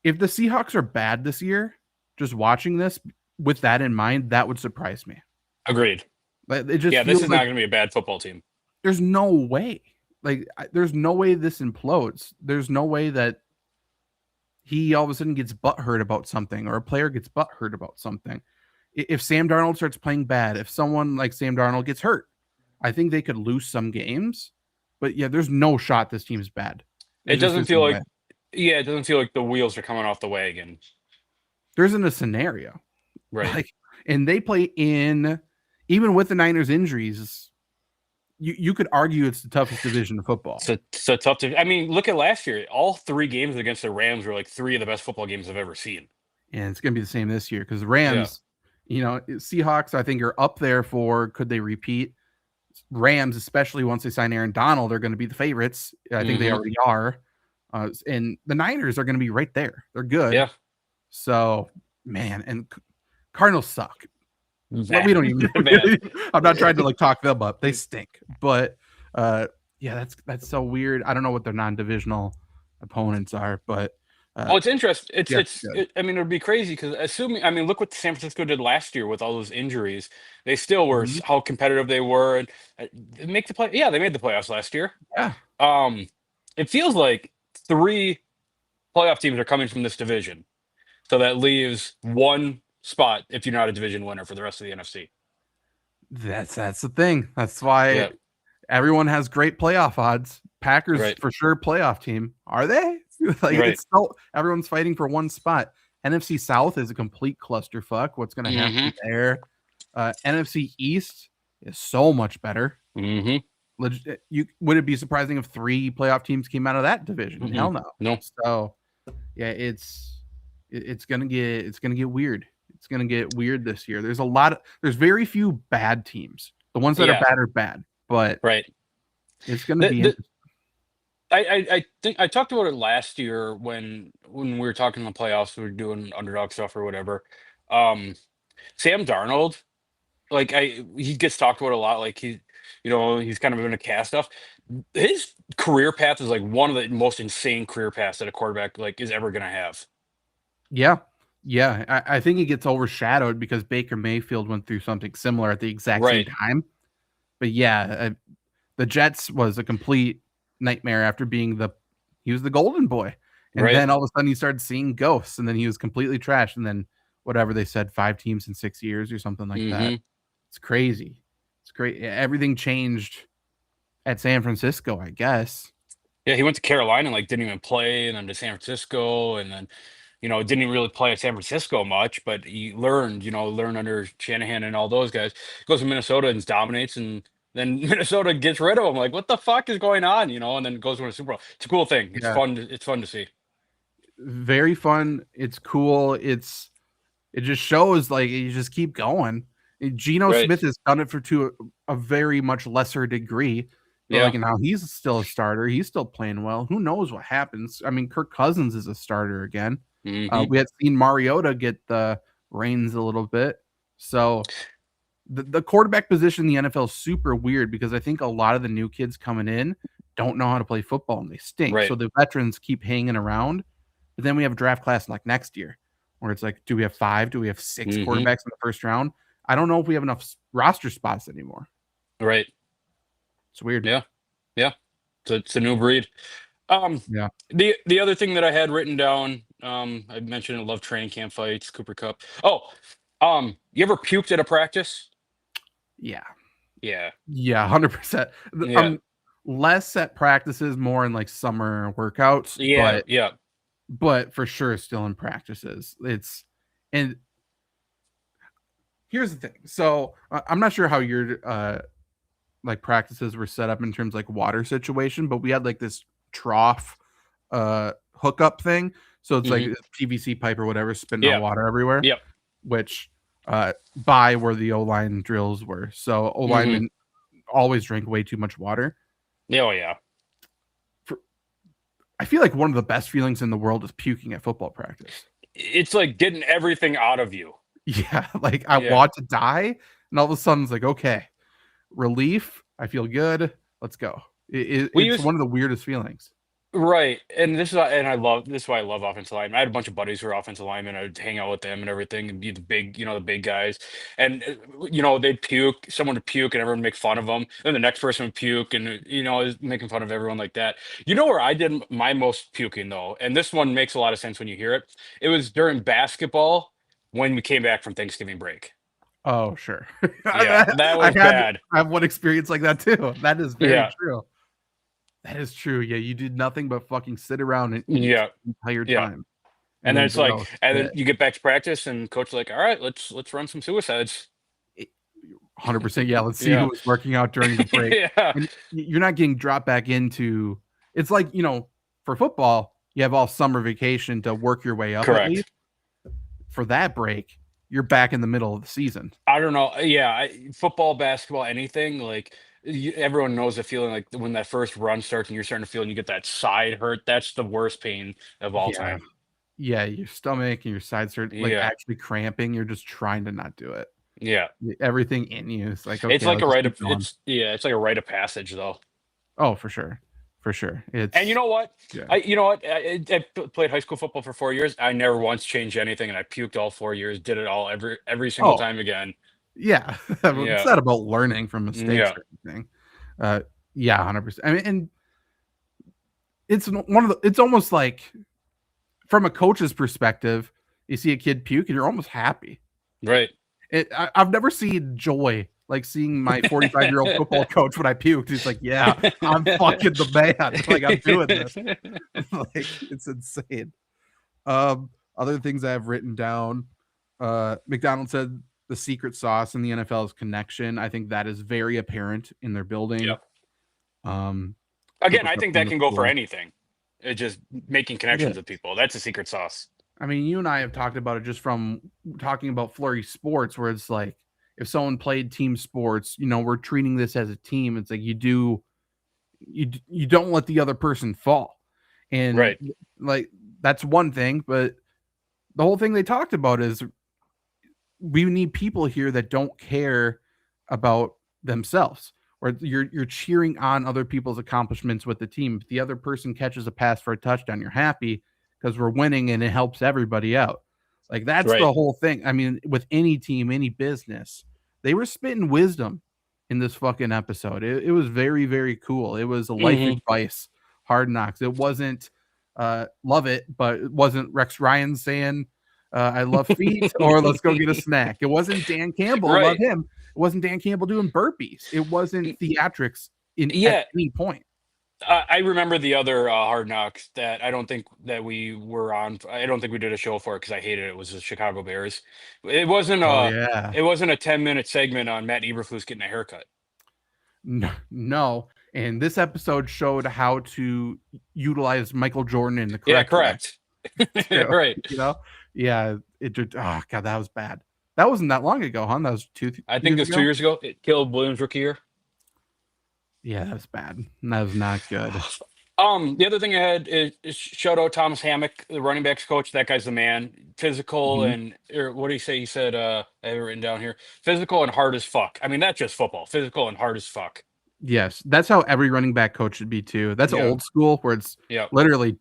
[SPEAKER 1] if the Seahawks are bad this year, just watching this with that in mind, that would surprise me.
[SPEAKER 2] Agreed.
[SPEAKER 1] Like, it just
[SPEAKER 2] Yeah, this
[SPEAKER 1] feels
[SPEAKER 2] is not
[SPEAKER 1] like
[SPEAKER 2] going to be a bad football team.
[SPEAKER 1] there's no way. Like, there's no way this implodes. There's no way that he all of a sudden gets butthurt about something, or a player gets butthurt about something. If Sam Darnold starts playing bad, if someone like Sam Darnold gets hurt, I think they could lose some games. But yeah, there's no shot this team's bad.
[SPEAKER 2] It
[SPEAKER 1] It just
[SPEAKER 2] doesn't
[SPEAKER 1] isn't
[SPEAKER 2] feel
[SPEAKER 1] a
[SPEAKER 2] like,
[SPEAKER 1] way.
[SPEAKER 2] yeah, it doesn't feel like the wheels are coming off the wagon.
[SPEAKER 1] There isn't a scenario.
[SPEAKER 2] Right.
[SPEAKER 1] Like, and they play in, even with the Niners injuries, you could argue it's the toughest division of football.
[SPEAKER 2] So tough to. I mean, look at last year. All three games against the Rams were like three of the best football games I've ever seen.
[SPEAKER 1] And it's going to be the same this year because the
[SPEAKER 2] Yeah.
[SPEAKER 1] Rams, Seahawks, I think are up there for could they repeat? Rams, especially once they sign Aaron Donald, are going to be the favorites. I think they
[SPEAKER 2] Hmm.
[SPEAKER 1] already are. And the Niners are going to be right there. They're good.
[SPEAKER 2] Yeah.
[SPEAKER 1] So, man, and Cardinals suck.
[SPEAKER 2] Bad.
[SPEAKER 1] We don't even.
[SPEAKER 2] Bad.
[SPEAKER 1] I'm not trying to like talk them up. They stink. But yeah, that's so weird. I don't know what their non-divisional opponents are, but
[SPEAKER 2] Well, it's interesting.
[SPEAKER 1] yeah,
[SPEAKER 2] I mean, it would be crazy because I mean, look what San Francisco did last year with all those injuries. They still were
[SPEAKER 1] Mhm.
[SPEAKER 2] how competitive they were, and they make the play. Yeah, they made the playoffs last year.
[SPEAKER 1] Yeah.
[SPEAKER 2] It feels like three playoff teams are coming from this division, so that leaves one spot if you're not a division winner for the rest of the NFC.
[SPEAKER 1] That's the thing. That's why
[SPEAKER 2] Yeah.
[SPEAKER 1] everyone has great playoff odds. Packers
[SPEAKER 2] Right.
[SPEAKER 1] for sure playoff team. Are they? Like
[SPEAKER 2] Right.
[SPEAKER 1] it's so everyone's fighting for one spot. NFC South is a complete clusterfuck. What's going to happen there? NFC East is so much better.
[SPEAKER 2] Hmm.
[SPEAKER 1] You would it be surprising if 3 playoff teams came out of that division?
[SPEAKER 2] Mhm.
[SPEAKER 1] Hell no.
[SPEAKER 2] No.
[SPEAKER 1] So yeah, it's gonna get weird. It's gonna get weird this year. There's very few bad teams. The ones that
[SPEAKER 2] Yeah.
[SPEAKER 1] are bad, but
[SPEAKER 2] Right.
[SPEAKER 1] it's gonna be interesting.
[SPEAKER 2] I think I talked about it last year when we were talking in the playoffs, we were doing underdog stuff or whatever. Um, Sam Darnold, like he gets talked about a lot. Like he's kind of in a cast stuff. His career path is like one of the most insane career paths that a quarterback like is ever gonna have.
[SPEAKER 1] Yeah. Yeah. I think it gets overshadowed because Baker Mayfield went through something similar at the exact same
[SPEAKER 2] Right.
[SPEAKER 1] time. But yeah, the Jets was a complete nightmare after he was the golden boy. And
[SPEAKER 2] Right.
[SPEAKER 1] then all of a sudden he started seeing ghosts, and then he was completely trashed. And then whatever they said, 5 teams in 6 years or something like that.
[SPEAKER 2] Mm-hmm.
[SPEAKER 1] It's crazy. It's great. Everything changed at San Francisco, I guess.
[SPEAKER 2] Yeah, he went to Carolina, like didn't even play, and then to San Francisco, and then didn't really play at San Francisco much, but he learned under Shanahan and all those guys. Goes to Minnesota and dominates, and then Minnesota gets rid of him. Like, what the fuck is going on? And then goes to win a Super Bowl. It's a cool thing. It's
[SPEAKER 1] Yeah.
[SPEAKER 2] fun. It's fun to see.
[SPEAKER 1] Very fun. It's cool. It just shows like you just keep going. Geno
[SPEAKER 2] Right.
[SPEAKER 1] Smith has done it to a very much lesser degree, but
[SPEAKER 2] Yeah.
[SPEAKER 1] like now he's still a starter. He's still playing well. Who knows what happens? I mean, Kirk Cousins is a starter again.
[SPEAKER 2] Hmm.
[SPEAKER 1] We had seen Mariota get the reins a little bit. So the quarterback position in the NFL is super weird because I think a lot of the new kids coming in don't know how to play football and they stink.
[SPEAKER 2] Right.
[SPEAKER 1] So the veterans keep hanging around. But then we have a draft class like next year where it's like, do we have 5? Do we have 6
[SPEAKER 2] Hmm.
[SPEAKER 1] quarterbacks in the first round? I don't know if we have enough roster spots anymore.
[SPEAKER 2] Right.
[SPEAKER 1] It's weird.
[SPEAKER 2] Yeah. Yeah. So it's a new breed.
[SPEAKER 1] Yeah.
[SPEAKER 2] The other thing that I had written down, I mentioned I love training camp fights, Cooper Cup. Oh, you ever puked at a practice?
[SPEAKER 1] Yeah.
[SPEAKER 2] Yeah.
[SPEAKER 1] Yeah. 100%.
[SPEAKER 2] Yeah.
[SPEAKER 1] Less at practices, more in like summer workouts.
[SPEAKER 2] Yeah. Yeah.
[SPEAKER 1] But for sure, still in practices. And here's the thing. So I'm not sure how your like practices were set up in terms of like water situation, but we had like this trough hookup thing. So it's like
[SPEAKER 2] Hmm.
[SPEAKER 1] a PVC pipe or whatever spitting
[SPEAKER 2] Yeah.
[SPEAKER 1] out water everywhere,
[SPEAKER 2] Yep.
[SPEAKER 1] which by where the O-line drills were. So
[SPEAKER 2] Hmm.
[SPEAKER 1] O-linemen always drink way too much water.
[SPEAKER 2] Yeah. Oh, yeah.
[SPEAKER 1] I feel like one of the best feelings in the world is puking at football practice.
[SPEAKER 2] It's like getting everything out of you.
[SPEAKER 1] Yeah, like I
[SPEAKER 2] Yeah.
[SPEAKER 1] want to die, and all of a sudden it's like, okay, relief. I feel good. Let's go.
[SPEAKER 2] We
[SPEAKER 1] It's
[SPEAKER 2] used
[SPEAKER 1] one of the weirdest feelings.
[SPEAKER 2] Right, and this is why I love offensive linemen. I had a bunch of buddies who were offensive linemen. I would hang out with them and everything, and be the big guys. And they'd puke. Someone would puke, and everyone would make fun of them. Then the next person would puke, and is making fun of everyone like that. You know where I did my most puking though, and this one makes a lot of sense when you hear it. It was during basketball when we came back from Thanksgiving break.
[SPEAKER 1] Oh, sure.
[SPEAKER 2] Yeah, that was bad.
[SPEAKER 1] I have one experience like that too. That is very
[SPEAKER 2] Yeah,
[SPEAKER 1] true. That is true. Yeah, you did nothing but fucking sit around and eat
[SPEAKER 2] yeah,
[SPEAKER 1] the entire
[SPEAKER 2] yeah.
[SPEAKER 1] time,
[SPEAKER 2] And
[SPEAKER 1] and
[SPEAKER 2] then
[SPEAKER 1] then
[SPEAKER 2] it's
[SPEAKER 1] go
[SPEAKER 2] like,
[SPEAKER 1] out
[SPEAKER 2] and then
[SPEAKER 1] and
[SPEAKER 2] you get back to practice, and coach like, all right, let's run some suicides.
[SPEAKER 1] 100%. Yeah, let's see who
[SPEAKER 2] Yeah.
[SPEAKER 1] was working out during the break.
[SPEAKER 2] Yeah.
[SPEAKER 1] And you're not getting dropped back into. It's like for football, you have all summer vacation to work your way up at
[SPEAKER 2] Correct.
[SPEAKER 1] least. For that break, you're back in the middle of the season.
[SPEAKER 2] I don't know. Yeah, football, basketball, anything like everyone knows the feeling like when that first run starts and you're starting to feel and you get that side hurt. That's the worst pain of all
[SPEAKER 1] Yeah.
[SPEAKER 2] time.
[SPEAKER 1] Yeah, your stomach and your sides start like
[SPEAKER 2] Yeah,
[SPEAKER 1] actually cramping. You're just trying to not do it.
[SPEAKER 2] yeah.
[SPEAKER 1] Everything in you is like,
[SPEAKER 2] It's
[SPEAKER 1] okay,
[SPEAKER 2] like
[SPEAKER 1] let's
[SPEAKER 2] a
[SPEAKER 1] just
[SPEAKER 2] rite
[SPEAKER 1] keep
[SPEAKER 2] of
[SPEAKER 1] going.
[SPEAKER 2] it's like a rite of passage though.
[SPEAKER 1] Oh, for sure. For sure.
[SPEAKER 2] And you
[SPEAKER 1] It's
[SPEAKER 2] know what?
[SPEAKER 1] yeah.
[SPEAKER 2] I played high school football for 4 years. I never once changed anything, and I puked all 4 years. Did it all every single
[SPEAKER 1] Oh,
[SPEAKER 2] time again.
[SPEAKER 1] yeah. It's
[SPEAKER 2] Yeah,
[SPEAKER 1] not about learning from mistakes
[SPEAKER 2] yeah,
[SPEAKER 1] or anything. Uh, yeah, 100%. I mean, and it's almost like from a coach's perspective, you see a kid puke and you're almost happy.
[SPEAKER 2] right.
[SPEAKER 1] I've never seen joy like seeing my 45-year-old football coach when I puked. He's like, yeah, I'm fucking the man. Like I'm doing this. Like it's insane. Other things I have written down. McDonald said the secret sauce in the NFL is connection. I think that is very apparent in their building.
[SPEAKER 2] Yep.
[SPEAKER 1] Um,
[SPEAKER 2] Again,
[SPEAKER 1] Cooper
[SPEAKER 2] I
[SPEAKER 1] Kupp
[SPEAKER 2] think
[SPEAKER 1] in
[SPEAKER 2] that
[SPEAKER 1] the
[SPEAKER 2] can go for
[SPEAKER 1] school.
[SPEAKER 2] anything. It's just making
[SPEAKER 1] It
[SPEAKER 2] connections
[SPEAKER 1] is.
[SPEAKER 2] with people. That's a secret sauce.
[SPEAKER 1] I mean, you and I have talked about it just from talking about FlurrySports, where it's like if someone played team sports, we're treating this as a team. It's like you don't let the other person fall, and
[SPEAKER 2] Right.
[SPEAKER 1] like that's one thing. But the whole thing they talked about is we need people here that don't care about themselves, or you're cheering on other people's accomplishments with the team. If the other person catches a pass for a touchdown, you're happy because we're winning and it helps everybody out. Like that's
[SPEAKER 2] Right.
[SPEAKER 1] the whole thing. I mean, with any team, any business, they were spitting wisdom in this fucking episode. It was very, very cool. It was a life
[SPEAKER 2] Hmm.
[SPEAKER 1] advice, Hard Knocks. It wasn't love it, but it wasn't Rex Ryan saying I love feet, or let's go get a snack. It wasn't Dan Campbell, love
[SPEAKER 2] Right.
[SPEAKER 1] him. It wasn't Dan Campbell doing burpees. It wasn't theatrics at
[SPEAKER 2] Yeah.
[SPEAKER 1] any point.
[SPEAKER 2] I remember the other Hard Knocks that I don't think that we were on. I don't think we did a show for it because I hated it. It was the Chicago Bears. It wasn't
[SPEAKER 1] Oh
[SPEAKER 2] a.
[SPEAKER 1] yeah.
[SPEAKER 2] It wasn't a 10-minute segment on Matt Eberflus getting a haircut.
[SPEAKER 1] No. And this episode showed how to utilize Michael Jordan in the
[SPEAKER 2] Yeah,
[SPEAKER 1] correct way.
[SPEAKER 2] correct. Right.
[SPEAKER 1] You know? Yeah. It just, oh god, that was bad. That wasn't that long ago, huh? That was two
[SPEAKER 2] I think
[SPEAKER 1] years
[SPEAKER 2] it was
[SPEAKER 1] ago.
[SPEAKER 2] 2 years ago. It killed Williams' rookie year.
[SPEAKER 1] Yeah, that was bad. That was not good.
[SPEAKER 2] The other thing I had is shout out Thomas Hammock, the running backs coach. That guy's the man. Physical
[SPEAKER 1] Mhm.
[SPEAKER 2] and or what did he say? He said, I have it written down here. Physical and hard as fuck. I mean, that's just football. Physical and hard as fuck.
[SPEAKER 1] Yes, that's how every running back coach should be too. That's
[SPEAKER 2] Yeah.
[SPEAKER 1] old school where it's
[SPEAKER 2] Yeah.
[SPEAKER 1] literally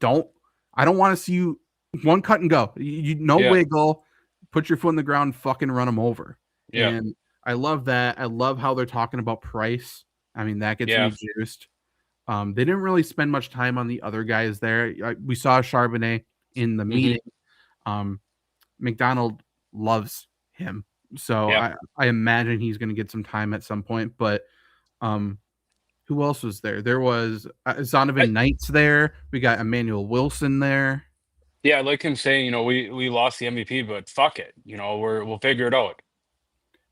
[SPEAKER 1] I don't want to see you one cut and go. You no
[SPEAKER 2] Yeah.
[SPEAKER 1] wiggle, put your foot in the ground, fucking run them over.
[SPEAKER 2] Yeah.
[SPEAKER 1] And I love that. I love how they're talking about price. I mean, that gets
[SPEAKER 2] Yeah.
[SPEAKER 1] me juiced. They didn't really spend much time on the other guys there. We saw Charbonnet in the
[SPEAKER 2] Mhm.
[SPEAKER 1] meeting. McDonald loves him, so
[SPEAKER 2] Yeah.
[SPEAKER 1] I imagine he's going to get some time at some point. But who else was there? There was Zonovan Knight's there. We got Emmanuel Wilson there.
[SPEAKER 2] Yeah, I like him saying, we lost the MVP, but fuck it. We'll figure it out.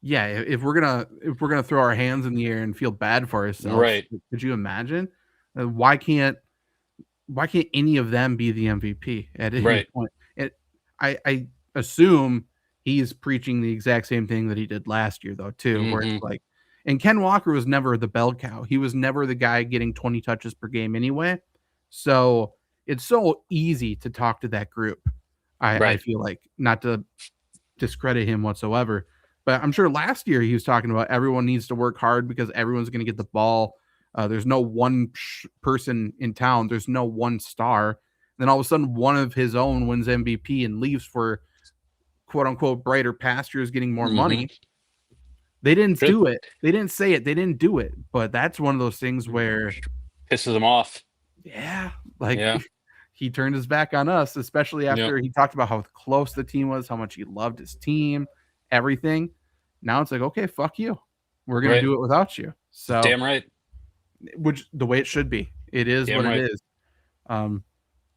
[SPEAKER 1] Yeah, if we're gonna throw our hands in the air and feel bad for ourselves,
[SPEAKER 2] Right.
[SPEAKER 1] could you imagine? Why can't any of them be the MVP at any
[SPEAKER 2] Right.
[SPEAKER 1] point? I assume he's preaching the exact same thing that he did last year, though, too, where it's
[SPEAKER 2] Mhm.
[SPEAKER 1] like, and Ken Walker was never the bell cow. He was never the guy getting 20 touches per game anyway. So it's so easy to talk to that group. I
[SPEAKER 2] Right.
[SPEAKER 1] feel like, not to discredit him whatsoever, but I'm sure last year he was talking about everyone needs to work hard because everyone's going to get the ball. There's no one person in town. There's no one star. Then all of a sudden, one of his own wins MVP and leaves for quote unquote brighter pastures, getting more money.
[SPEAKER 2] Mhm.
[SPEAKER 1] They didn't
[SPEAKER 2] Good.
[SPEAKER 1] do it. They didn't say it. They didn't do it. But that's one of those things where,
[SPEAKER 2] Pisses him off.
[SPEAKER 1] yeah, like
[SPEAKER 2] Yeah.
[SPEAKER 1] he turned his back on us, especially after
[SPEAKER 2] Yep.
[SPEAKER 1] he talked about how close the team was, how much he loved his team, everything. Now it's like, okay, fuck you. We're gonna
[SPEAKER 2] Right.
[SPEAKER 1] do it without you. So,
[SPEAKER 2] Damn right.
[SPEAKER 1] which the way it should be. It is
[SPEAKER 2] Damn
[SPEAKER 1] what
[SPEAKER 2] right.
[SPEAKER 1] it is.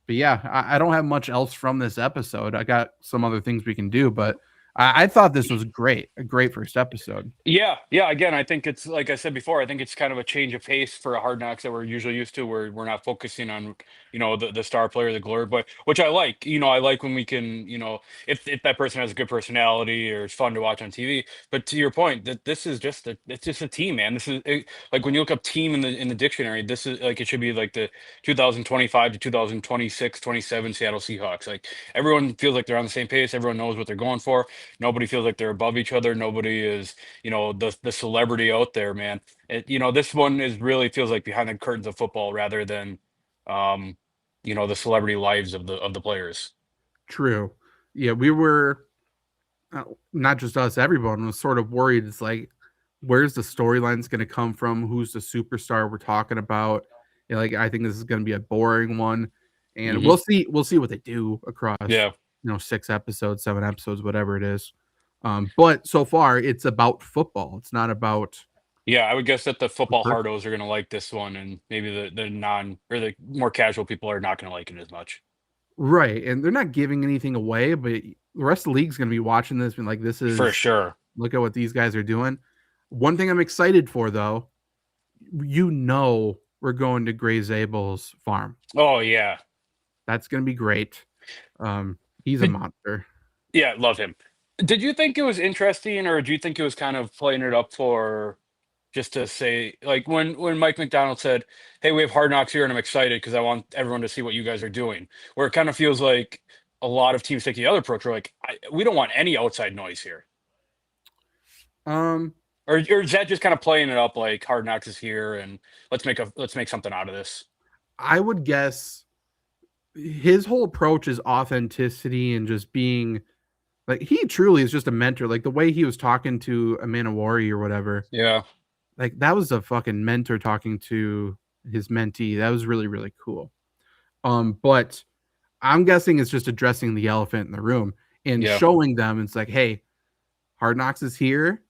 [SPEAKER 1] But yeah, I don't have much else from this episode. I got some other things we can do, but I thought this was great. A great first episode.
[SPEAKER 2] Yeah, yeah. Again, I think it's like I said before. I think it's kind of a change of pace for a Hard Knocks that we're usually used to, where we're not focusing on the star player, the glory boy, which I like. I like when we can if that person has a good personality or it's fun to watch on TV. But to your point, that this is just it's just a team, man. This is like when you look up team in the dictionary. This is like it should be like the 2025 to 2026, 27 Seattle Seahawks. Like everyone feels like they're on the same pace. Everyone knows what they're going for. Nobody feels like they're above each other. Nobody is the celebrity out there, man. This one is really feels like behind the curtains of football rather than the celebrity lives of the players.
[SPEAKER 1] True. Yeah, we were not just us, everyone was sort of worried. It's like, where's the storylines going to come from? Who's the superstar we're talking about? Like, I think this is going to be a boring one, and
[SPEAKER 2] Hmm.
[SPEAKER 1] we'll see what they do across,
[SPEAKER 2] Yeah.
[SPEAKER 1] 6 episodes, 7 episodes, whatever it is. But so far, it's about football. It's not about
[SPEAKER 2] Yeah, I would guess that the
[SPEAKER 1] the
[SPEAKER 2] football
[SPEAKER 1] person.
[SPEAKER 2] hardos are gonna like this one, and maybe the non or the more casual people are not gonna like it as much.
[SPEAKER 1] Right, and they're not giving anything away, but the rest of the league's going to be watching this and like, this
[SPEAKER 2] For
[SPEAKER 1] is
[SPEAKER 2] sure.
[SPEAKER 1] look at what these guys are doing. One thing I'm excited for, though, we're going to Gray Zabel's farm.
[SPEAKER 2] Oh yeah.
[SPEAKER 1] That's going to be great. He's a monster.
[SPEAKER 2] Yeah, love him. Did you think it was interesting, or do you think it was kind of playing it up for just to say, like when Mike McDonald said, "Hey, we have Hard Knocks here, and I'm excited because I want everyone to see what you guys are doing." Where it kind of feels like a lot of teams take the other approach. We're like, we don't want any outside noise here,
[SPEAKER 1] Um,
[SPEAKER 2] or is that just kind of playing it up like Hard Knocks is here and let's make something out of this?
[SPEAKER 1] I would guess his whole approach is authenticity and just being like, he truly is just a mentor. Like the way he was talking to Amanawari or whatever,
[SPEAKER 2] Yeah.
[SPEAKER 1] like that was a fucking mentor talking to his mentee. That was really, really cool. But I'm guessing it's just addressing the elephant in the room. and
[SPEAKER 2] Yeah.
[SPEAKER 1] showing them it's like, hey, Hard Knocks is here.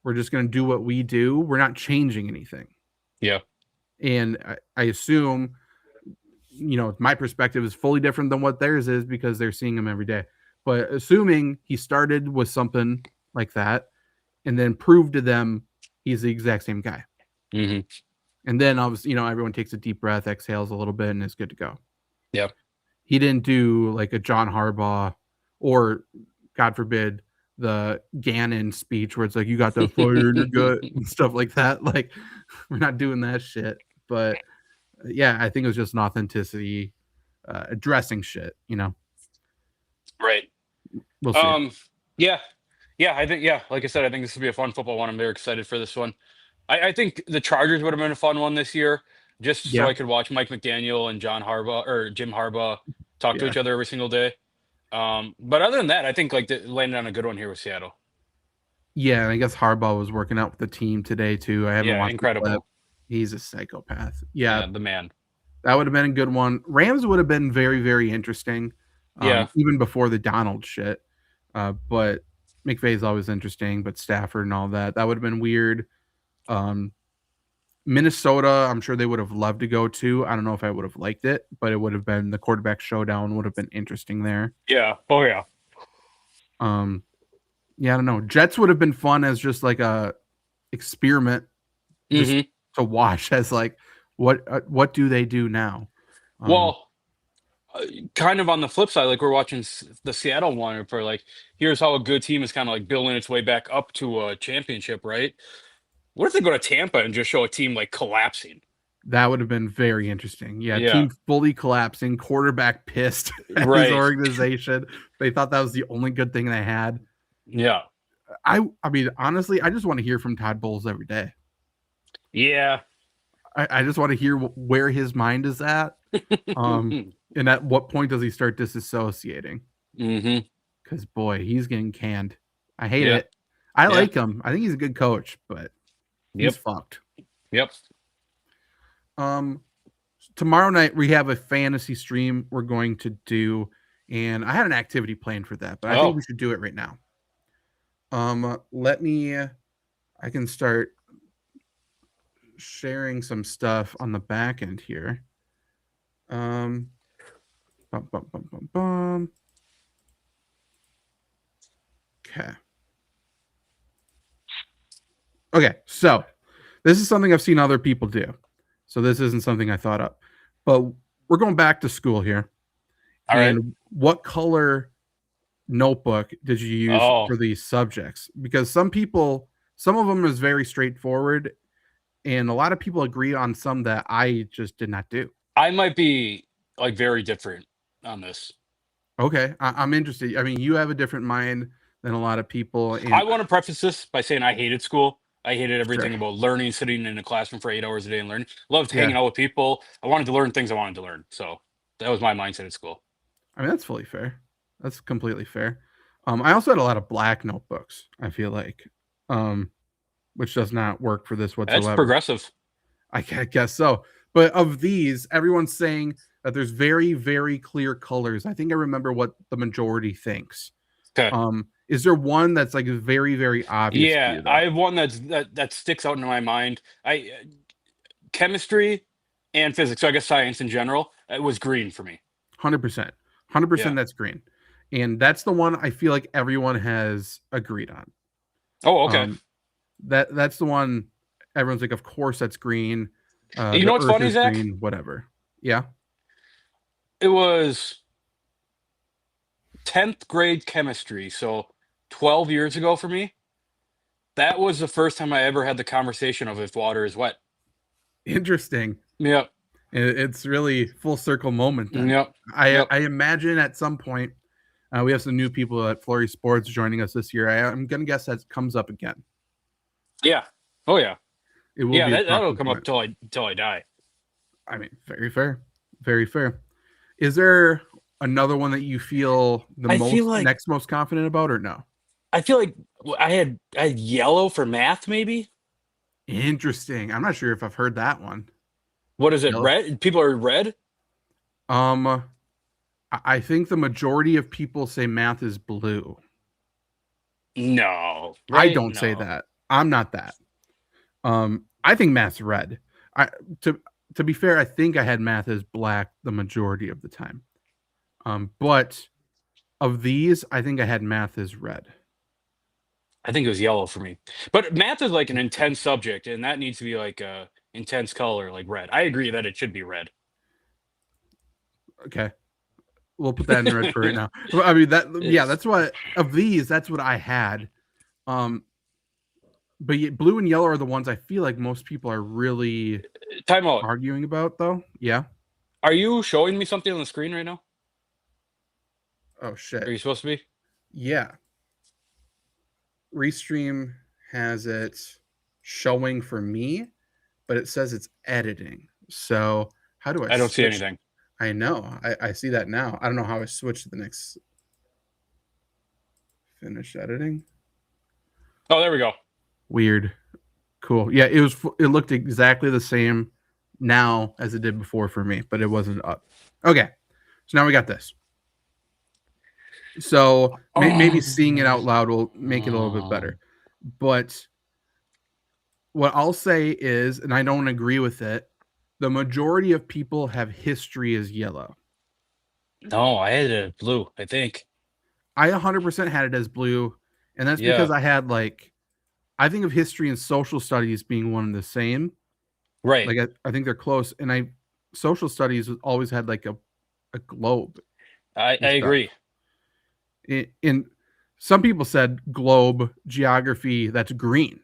[SPEAKER 1] We're just going to do what we do. We're not changing anything.
[SPEAKER 2] Yeah.
[SPEAKER 1] And I assume, my perspective is fully different than what theirs is because they're seeing him every day. But assuming he started with something like that and then proved to them he's the exact same guy.
[SPEAKER 2] Mm-hmm.
[SPEAKER 1] And then obviously, everyone takes a deep breath, exhales a little bit, and is good to go.
[SPEAKER 2] Yeah.
[SPEAKER 1] He didn't do like a John Harbaugh or, God forbid, the Gannon speech where it's like, you got that fire in your gut and stuff like that. Like, we're not doing that shit. But yeah, I think it was just an authenticity addressing shit,
[SPEAKER 2] Right.
[SPEAKER 1] We'll see.
[SPEAKER 2] Yeah. Yeah. I think, like I said, I think this will be a fun football one. I'm very excited for this one. I think the Chargers would have been a fun one this year, just so
[SPEAKER 1] Yeah.
[SPEAKER 2] I could watch Mike McDaniel and John Harbaugh or Jim Harbaugh talk to
[SPEAKER 1] Yeah.
[SPEAKER 2] each other every single day. But other than that, I think like landed on a good one here with Seattle.
[SPEAKER 1] Yeah. And I guess Harbaugh was working out with the team today, too. I haven't
[SPEAKER 2] Yeah,
[SPEAKER 1] watched the clip.
[SPEAKER 2] incredible.
[SPEAKER 1] He's a psychopath. Yeah.
[SPEAKER 2] Yeah, the man.
[SPEAKER 1] That would have been a good one. Rams would have been very, very interesting.
[SPEAKER 2] Yeah.
[SPEAKER 1] Even before the Donald shit. But McVay's always interesting, but Stafford and all that would have been weird. Minnesota, I'm sure they would have loved to go to. I don't know if I would have liked it, but it would have been the quarterback showdown would have been interesting there.
[SPEAKER 2] Yeah. Oh yeah.
[SPEAKER 1] Yeah, I don't know. Jets would have been fun as just like a experiment just to watch as like what do they do now?
[SPEAKER 2] Well, kind of on the flip side, like we're watching the Seattle one for like, here's how a good team is kind of like building its way back up to a championship, right? What if they go to Tampa and just show a team like collapsing?
[SPEAKER 1] That would have been very interesting. Yeah,
[SPEAKER 2] Yeah.
[SPEAKER 1] team fully collapsing, quarterback pissed at his organization. They thought that was the only good thing they had.
[SPEAKER 2] Yeah.
[SPEAKER 1] I mean, honestly, I just want to hear from Todd Bowles every day.
[SPEAKER 2] Yeah.
[SPEAKER 1] I just want to hear where his mind is at. And at what point does he start disassociating? Because boy, he's getting canned. I hate it. I like him. I think he's a good coach, but he's fucked.
[SPEAKER 2] Yep.
[SPEAKER 1] Tomorrow night we have a fantasy stream we're going to do, and I had an activity planned for that, but I think we should do it right now. I can start sharing some stuff on the back end here. Okay, so this is something I've seen other people do. So this isn't something I thought up. But we're going back to school here.
[SPEAKER 2] All right.
[SPEAKER 1] What color notebook did you use for these subjects? Because some of them is very straightforward, and a lot of people agree on some that I just did not do.
[SPEAKER 2] I might be like very different on this.
[SPEAKER 1] Okay, I'm interested. I mean, you have a different mind than a lot of people. And
[SPEAKER 2] I want to preface this by saying I hated school. I hated everything about learning, sitting in a classroom for 8 hours a day and learning. Loved hanging out with people. I wanted to learn things I wanted to learn. So that was my mindset at school.
[SPEAKER 1] I mean, that's fully fair. That's completely fair. I also had a lot of black notebooks, I feel like, which does not work for this whatsoever.
[SPEAKER 2] That's progressive.
[SPEAKER 1] I guess so. But of these, everyone's saying that there's very, very clear colors. I think I remember what the majority thinks.
[SPEAKER 2] Okay.
[SPEAKER 1] Is there one that's like very, very obvious?
[SPEAKER 2] Yeah, I have one that sticks out in my mind. Chemistry and physics, so I guess science in general, it was green for me.
[SPEAKER 1] 100%. 100% that's green. And that's the one I feel like everyone has agreed on.
[SPEAKER 2] Oh, okay.
[SPEAKER 1] That's the one everyone's like, of course that's green.
[SPEAKER 2] You know what's funny, Zach?
[SPEAKER 1] Green, whatever. Yeah.
[SPEAKER 2] It was 10th grade chemistry, so 12 years ago for me. That was the first time I ever had the conversation of if water is wet.
[SPEAKER 1] Interesting.
[SPEAKER 2] Yep.
[SPEAKER 1] It's really full circle moment then.
[SPEAKER 2] Yep.
[SPEAKER 1] I imagine at some point we have some new people at FlurrySports joining us this year. I'm gonna guess that comes up again.
[SPEAKER 2] Yeah. Oh yeah.
[SPEAKER 1] It will.
[SPEAKER 2] Yeah, that'll come up till I die.
[SPEAKER 1] I mean, very fair. Very fair. Is there another one that you feel next most confident about, or no?
[SPEAKER 2] I feel like I had yellow for math, maybe.
[SPEAKER 1] Interesting. I'm not sure if I've heard that one.
[SPEAKER 2] What is it? Yellow. Red? People are red?
[SPEAKER 1] I I think the majority of people say math is blue.
[SPEAKER 2] No,
[SPEAKER 1] I
[SPEAKER 2] right?
[SPEAKER 1] don't say
[SPEAKER 2] No.
[SPEAKER 1] that. I'm not that. I think math's red. I to to be fair, I think I had math as black the majority of the time. But of these, I think I had math as red.
[SPEAKER 2] I think it was yellow for me. But math is like an intense subject, and that needs to be like a intense color, like red. I agree that it should be red.
[SPEAKER 1] Okay, we'll put that in red for right now. I mean that yeah,
[SPEAKER 2] It's
[SPEAKER 1] that's what of these, that's what I had. Um, but blue and yellow are the ones I feel like most people are really
[SPEAKER 2] time out.
[SPEAKER 1] arguing about, though. Yeah.
[SPEAKER 2] Are you showing me something on the screen right now?
[SPEAKER 1] Oh
[SPEAKER 2] Are
[SPEAKER 1] shit.
[SPEAKER 2] you supposed to be?
[SPEAKER 1] Yeah. Restream has it showing for me, but it says it's editing. So how do I
[SPEAKER 2] I don't see
[SPEAKER 1] switch?
[SPEAKER 2] anything.
[SPEAKER 1] I know. I see that now. I don't know how I switch to the next finish editing.
[SPEAKER 2] Oh, there we go.
[SPEAKER 1] Weird. Cool. Yeah, it looked exactly the same now as it did before for me, but it wasn't up. Okay. So now we got this. So maybe seeing it out loud will make it a little bit better. But what I'll say is, and I don't agree with it, the majority of people have history as yellow.
[SPEAKER 2] No, I had it blue, I think.
[SPEAKER 1] I 100% had it as blue, and that's because
[SPEAKER 2] Yeah,
[SPEAKER 1] I think of history and social studies being one and the same.
[SPEAKER 2] right.
[SPEAKER 1] Like I think they're close, and social studies always had like a globe
[SPEAKER 2] I
[SPEAKER 1] and stuff.
[SPEAKER 2] agree.
[SPEAKER 1] In some people said globe geography, that's green.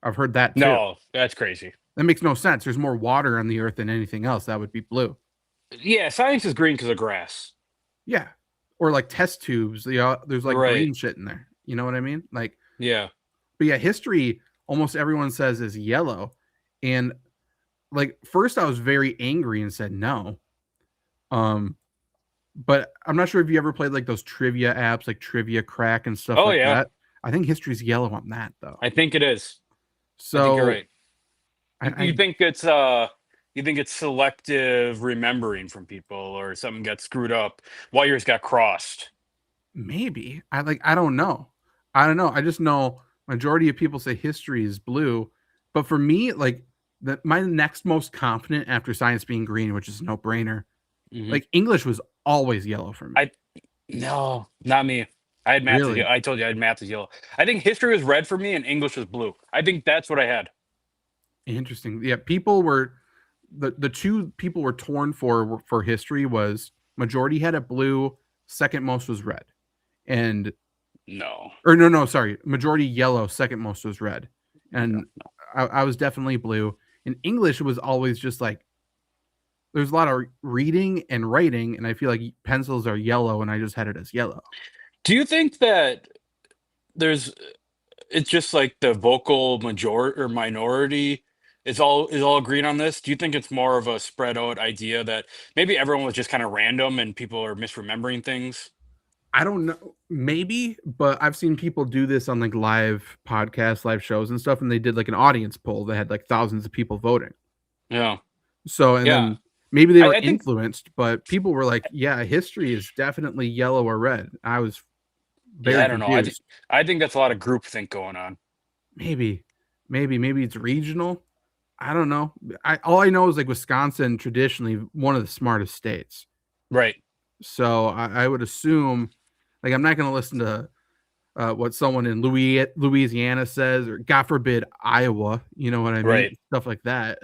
[SPEAKER 1] I've heard that too.
[SPEAKER 2] No, that's crazy.
[SPEAKER 1] That makes no sense. There's more water on the earth than anything else. That would be blue.
[SPEAKER 2] Yeah, science is green because of grass.
[SPEAKER 1] Yeah. Or like test tubes. There's like
[SPEAKER 2] Right.
[SPEAKER 1] green shit in there. You know what I mean? Like,
[SPEAKER 2] Yeah.
[SPEAKER 1] but yeah, history almost everyone says is yellow. And like first I was very angry and said no. Um, but I'm not sure if you ever played like those trivia apps like Trivia Crack and stuff
[SPEAKER 2] Oh
[SPEAKER 1] like
[SPEAKER 2] yeah,
[SPEAKER 1] that. I think history's yellow on that though.
[SPEAKER 2] I think it is. I think you're
[SPEAKER 1] So
[SPEAKER 2] right.
[SPEAKER 1] I,
[SPEAKER 2] You
[SPEAKER 1] I
[SPEAKER 2] think it's selective remembering from people or something got screwed up, wires got crossed.
[SPEAKER 1] maybe I don't know. I don't know. I just know majority of people say history is blue, but for me, like my next most confident after science being green, which is a no brainer,
[SPEAKER 2] Hmm.
[SPEAKER 1] like English was always yellow for me.
[SPEAKER 2] I No, not me. I had math as
[SPEAKER 1] Really
[SPEAKER 2] yellow. I told you I had math as yellow. I think history was red for me and English was blue. I think that's what I had.
[SPEAKER 1] interesting. Yeah, people were the two people were torn for history was majority had it blue, second most was red, and
[SPEAKER 2] No.
[SPEAKER 1] or no, sorry, majority yellow, second most was red,
[SPEAKER 2] Okay.
[SPEAKER 1] and I was definitely blue. And English was always just like there's a lot of reading and writing, and I feel like pencils are yellow, and I just had it as yellow.
[SPEAKER 2] Do you think that there's it's just like the vocal majority or minority is all agreed on this? Do you think it's more of a spread out idea that maybe everyone was just kind of random and people are misremembering things?
[SPEAKER 1] I don't know, maybe, but I've seen people do this on like live podcasts, live shows, and stuff, and they did like an audience poll that had like thousands of people voting.
[SPEAKER 2] Yeah.
[SPEAKER 1] So, and
[SPEAKER 2] Yeah.
[SPEAKER 1] then maybe they were
[SPEAKER 2] I think
[SPEAKER 1] influenced, but people were like, "Yeah, history is definitely yellow or red." I was
[SPEAKER 2] yeah,
[SPEAKER 1] very
[SPEAKER 2] I don't know.
[SPEAKER 1] confused.
[SPEAKER 2] I think that's a lot of groupthink going on.
[SPEAKER 1] Maybe, maybe it's regional. I don't know. All I know is like Wisconsin traditionally one of the smartest states.
[SPEAKER 2] Right.
[SPEAKER 1] So I would assume, like, I'm not going to listen to what someone in Louisiana says, or God forbid Iowa. You know what I mean?
[SPEAKER 2] Right.
[SPEAKER 1] Stuff like that.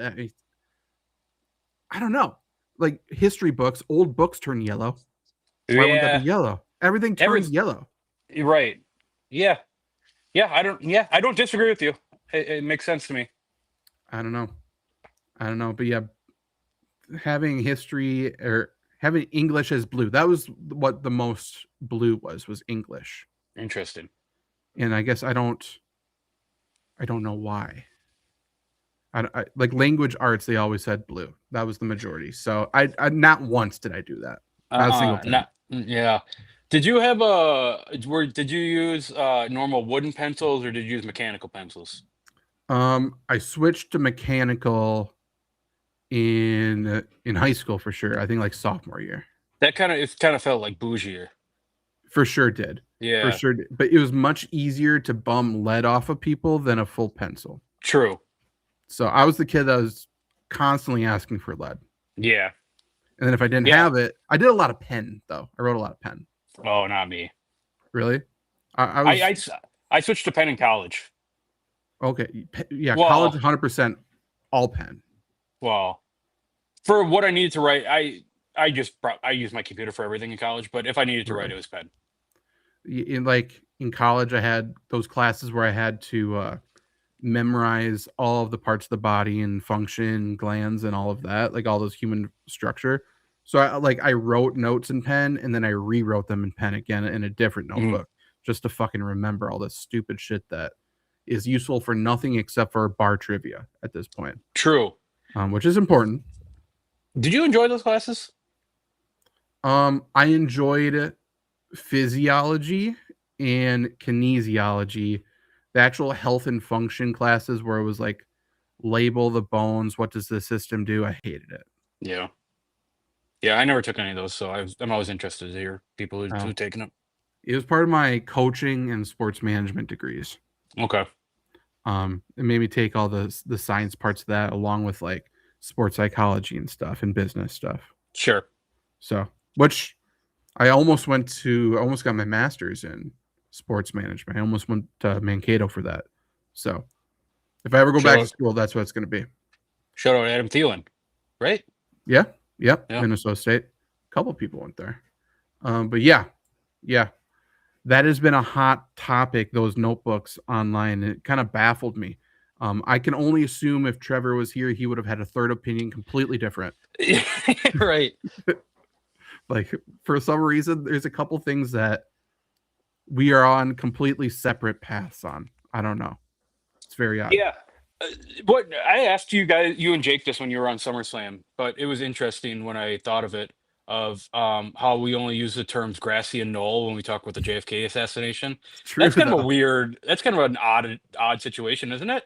[SPEAKER 1] I don't know. Like history books, old books turn yellow. Why wouldn't that be
[SPEAKER 2] Yeah.
[SPEAKER 1] yellow? Everything
[SPEAKER 2] Every
[SPEAKER 1] turns yellow.
[SPEAKER 2] right. Yeah. I don't disagree with you. It makes sense to me.
[SPEAKER 1] I don't know. I don't know. But yeah, having history or having English as blue, that was what the most blue was English.
[SPEAKER 2] Interesting.
[SPEAKER 1] And I guess I don't know why. I like language arts, they always said blue. That was the majority. So I not once did I do that. Not a single time.
[SPEAKER 2] Not yeah. Did you have a did you use normal wooden pencils or did you use mechanical pencils?
[SPEAKER 1] I switched to mechanical in high school for sure. I think like sophomore year.
[SPEAKER 2] That kind of felt like bougier.
[SPEAKER 1] For sure did. For
[SPEAKER 2] Yeah,
[SPEAKER 1] sure did. But it was much easier to bum lead off of people than a full pencil.
[SPEAKER 2] true.
[SPEAKER 1] So I was the kid that was constantly asking for lead.
[SPEAKER 2] Yeah,
[SPEAKER 1] And then if I didn't
[SPEAKER 2] yeah.
[SPEAKER 1] have it, I did a lot of pen though. I wrote a lot of pen.
[SPEAKER 2] Oh, not me.
[SPEAKER 1] Really? I
[SPEAKER 2] I
[SPEAKER 1] was
[SPEAKER 2] I s- I switched to pen in college.
[SPEAKER 1] okay. Yeah, college
[SPEAKER 2] Well,
[SPEAKER 1] 100% all pen.
[SPEAKER 2] well, for what I needed to write, I use my computer for everything in college. But if I needed to write,
[SPEAKER 1] Really?
[SPEAKER 2] it was pen.
[SPEAKER 1] In college, I had those classes where I had to memorize all of the parts of the body and function, glands, and all of that, like all those human structure. So I wrote notes in pen and then I rewrote them in pen again in a different
[SPEAKER 2] Mhm.
[SPEAKER 1] notebook just to fucking remember all this stupid shit that is useful for nothing except for bar trivia at this point,
[SPEAKER 2] True.
[SPEAKER 1] which is important.
[SPEAKER 2] Did you enjoy those classes?
[SPEAKER 1] I enjoyed physiology and kinesiology, the actual health and function classes where it was like label the bones, what does the system do? I hated it.
[SPEAKER 2] Yeah. Yeah, I never took any of those, so I'm always interested to hear people who
[SPEAKER 1] Oh,
[SPEAKER 2] taken it.
[SPEAKER 1] it was part of my coaching and sports management degrees.
[SPEAKER 2] Okay,
[SPEAKER 1] It made me take all the science parts of that along with like sports psychology and stuff and business stuff.
[SPEAKER 2] sure.
[SPEAKER 1] So, which I almost got my master's in sports management. I almost went to Mankato for that. So, if I ever go
[SPEAKER 2] Shout
[SPEAKER 1] back to
[SPEAKER 2] out,
[SPEAKER 1] school, that's what it's going to be.
[SPEAKER 2] shout out Adam Thielen, right?
[SPEAKER 1] Yeah, yep,
[SPEAKER 2] Yeah.
[SPEAKER 1] Minnesota State. A couple people went there. But yeah, that has been a hot topic. Those notebooks online, it kind of baffled me. I can only assume if Trevor was here, he would have had a third opinion, completely different.
[SPEAKER 2] Right.
[SPEAKER 1] Like for some reason, there's a couple things that we are on completely separate paths on. I don't know. It's very odd.
[SPEAKER 2] Yeah. Uh, what I asked you guys, you and Jake, this when you were on SummerSlam, but it was interesting when I thought of it, of how we only use the terms grassy and knoll when we talk about the JFK assassination.
[SPEAKER 1] It's true though.
[SPEAKER 2] That's kind of an odd situation, isn't it?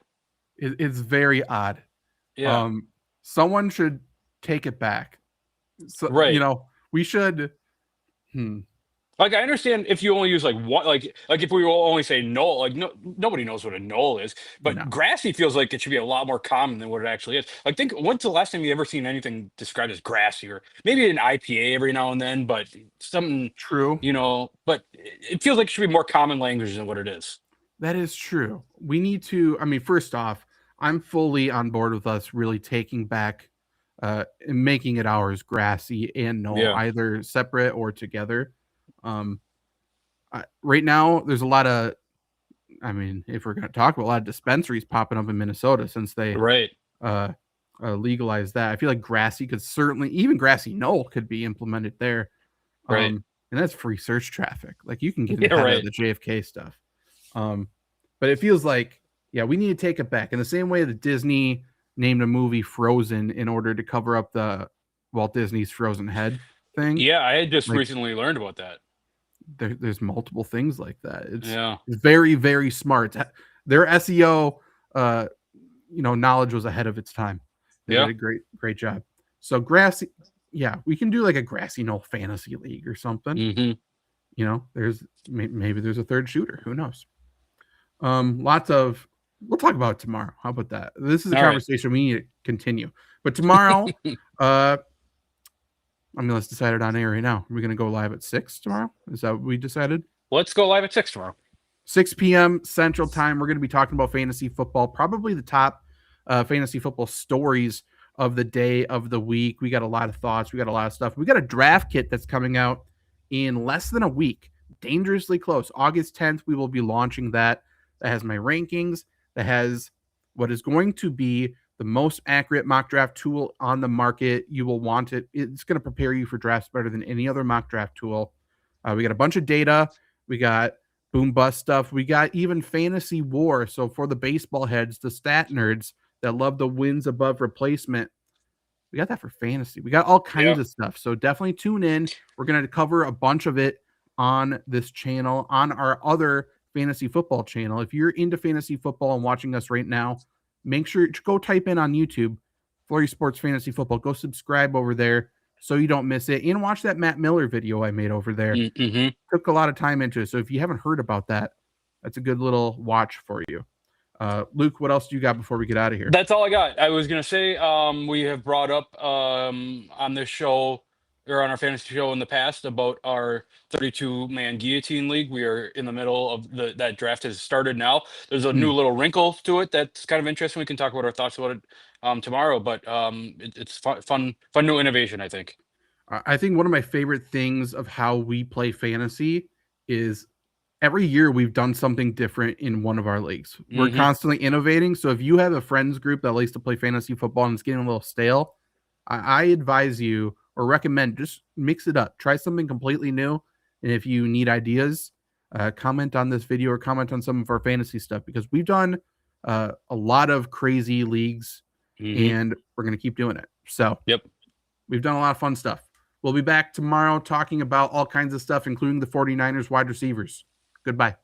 [SPEAKER 1] It's very odd.
[SPEAKER 2] Yeah.
[SPEAKER 1] Um, Someone should take it back. So
[SPEAKER 2] Right.
[SPEAKER 1] we should. Hmm,
[SPEAKER 2] Like I understand if you only use like one, like if we will only say knoll, like no, nobody knows what a knoll is, but
[SPEAKER 1] no,
[SPEAKER 2] grassy feels like it should be a lot more common than what it actually is. Like think, when's the last time you ever seen anything described as grassy, or maybe an IPA every now and then, but something,
[SPEAKER 1] true.
[SPEAKER 2] but it feels like it should be more common language than what it is.
[SPEAKER 1] That is true. We need to. I mean, first off, I'm fully on board with us really taking back and making it ours, grassy and no,
[SPEAKER 2] Yeah.
[SPEAKER 1] either separate or together. Um, right now, there's a lot of. I mean, if we're going to talk about a lot of dispensaries popping up in Minnesota since they
[SPEAKER 2] Right.
[SPEAKER 1] uh, legalized that, I feel like grassy could certainly, even grassy knoll could be implemented there.
[SPEAKER 2] Right.
[SPEAKER 1] And that's free search traffic. Like you can get
[SPEAKER 2] Yeah.
[SPEAKER 1] ahead of
[SPEAKER 2] Right.
[SPEAKER 1] the JFK stuff. Um, but it feels like, yeah, we need to take it back in the same way that Disney named a movie Frozen in order to cover up the Walt Disney's Frozen Head thing.
[SPEAKER 2] Yeah. I had just
[SPEAKER 1] Like
[SPEAKER 2] recently learned about that.
[SPEAKER 1] there's multiple things like that. It's
[SPEAKER 2] Yeah.
[SPEAKER 1] very, very smart. Their SEO, knowledge was ahead of its time. They did
[SPEAKER 2] Yeah.
[SPEAKER 1] a great job. So grassy, yeah, we can do like a grassy knoll fantasy league or something.
[SPEAKER 2] Hmm.
[SPEAKER 1] There's maybe there's a third shooter. Who knows? Lots of we'll talk about it tomorrow. How about that? This is a
[SPEAKER 2] All right.
[SPEAKER 1] conversation we need to continue. But tomorrow, let's decide it on air right now. Are we gonna go live at 6 tomorrow? Is that what we decided?
[SPEAKER 2] Let's go live at 6 tomorrow.
[SPEAKER 1] 6 p.m. Central Time. We're going to be talking about fantasy football, probably the top fantasy football stories of the day, of the week. We got a lot of thoughts. We got a lot of stuff. We got a draft kit that's coming out in less than a week, dangerously close. August 10th, we will be launching that. That has my rankings, that has what is going to be the most accurate mock draft tool on the market. You will want it. It's going to prepare you for drafts better than any other mock draft tool. We got a bunch of data. We got boom bust stuff. We got even fantasy war. So for the baseball heads, the stat nerds that love the wins above replacement, we got that for fantasy. We got all kinds
[SPEAKER 2] Yeah.
[SPEAKER 1] of stuff. So definitely tune in. We're going to cover a bunch of it on this channel, on our other fantasy football channel. If you're into fantasy football and watching us right now, make sure to go type in on YouTube, FlurrySports Fantasy Football. Go subscribe over there. so you don't miss it. And watch that Matt Miller video I made over there.
[SPEAKER 2] Mm-hmm.
[SPEAKER 1] Took a lot of time into it. So if you haven't heard about that, that's a good little watch for you. Luke, what else do you got before we get out of here?
[SPEAKER 2] That's all I got. I was gonna say, we have brought up on this show or on our fantasy show in the past about our 32-man guillotine league. We are in the middle of that draft has started now. There's a new little wrinkle to it that's kind of interesting. We can talk about our thoughts about it tomorrow, but it's fun new innovation, I think.
[SPEAKER 1] I think one of my favorite things of how we play fantasy is every year we've done something different in one of our leagues. We're
[SPEAKER 2] Mhm.
[SPEAKER 1] constantly innovating. So if you have a friends group that likes to play fantasy football and it's getting a little stale, I advise you or recommend just mix it up. Try something completely new. And if you need ideas, comment on this video or comment on some of our fantasy stuff because we've done a lot of crazy leagues
[SPEAKER 2] Mhm.
[SPEAKER 1] and we're going to keep doing it. So
[SPEAKER 2] Yep.
[SPEAKER 1] we've done a lot of fun stuff. We'll be back tomorrow talking about all kinds of stuff, including the 49ers wide receivers. Goodbye.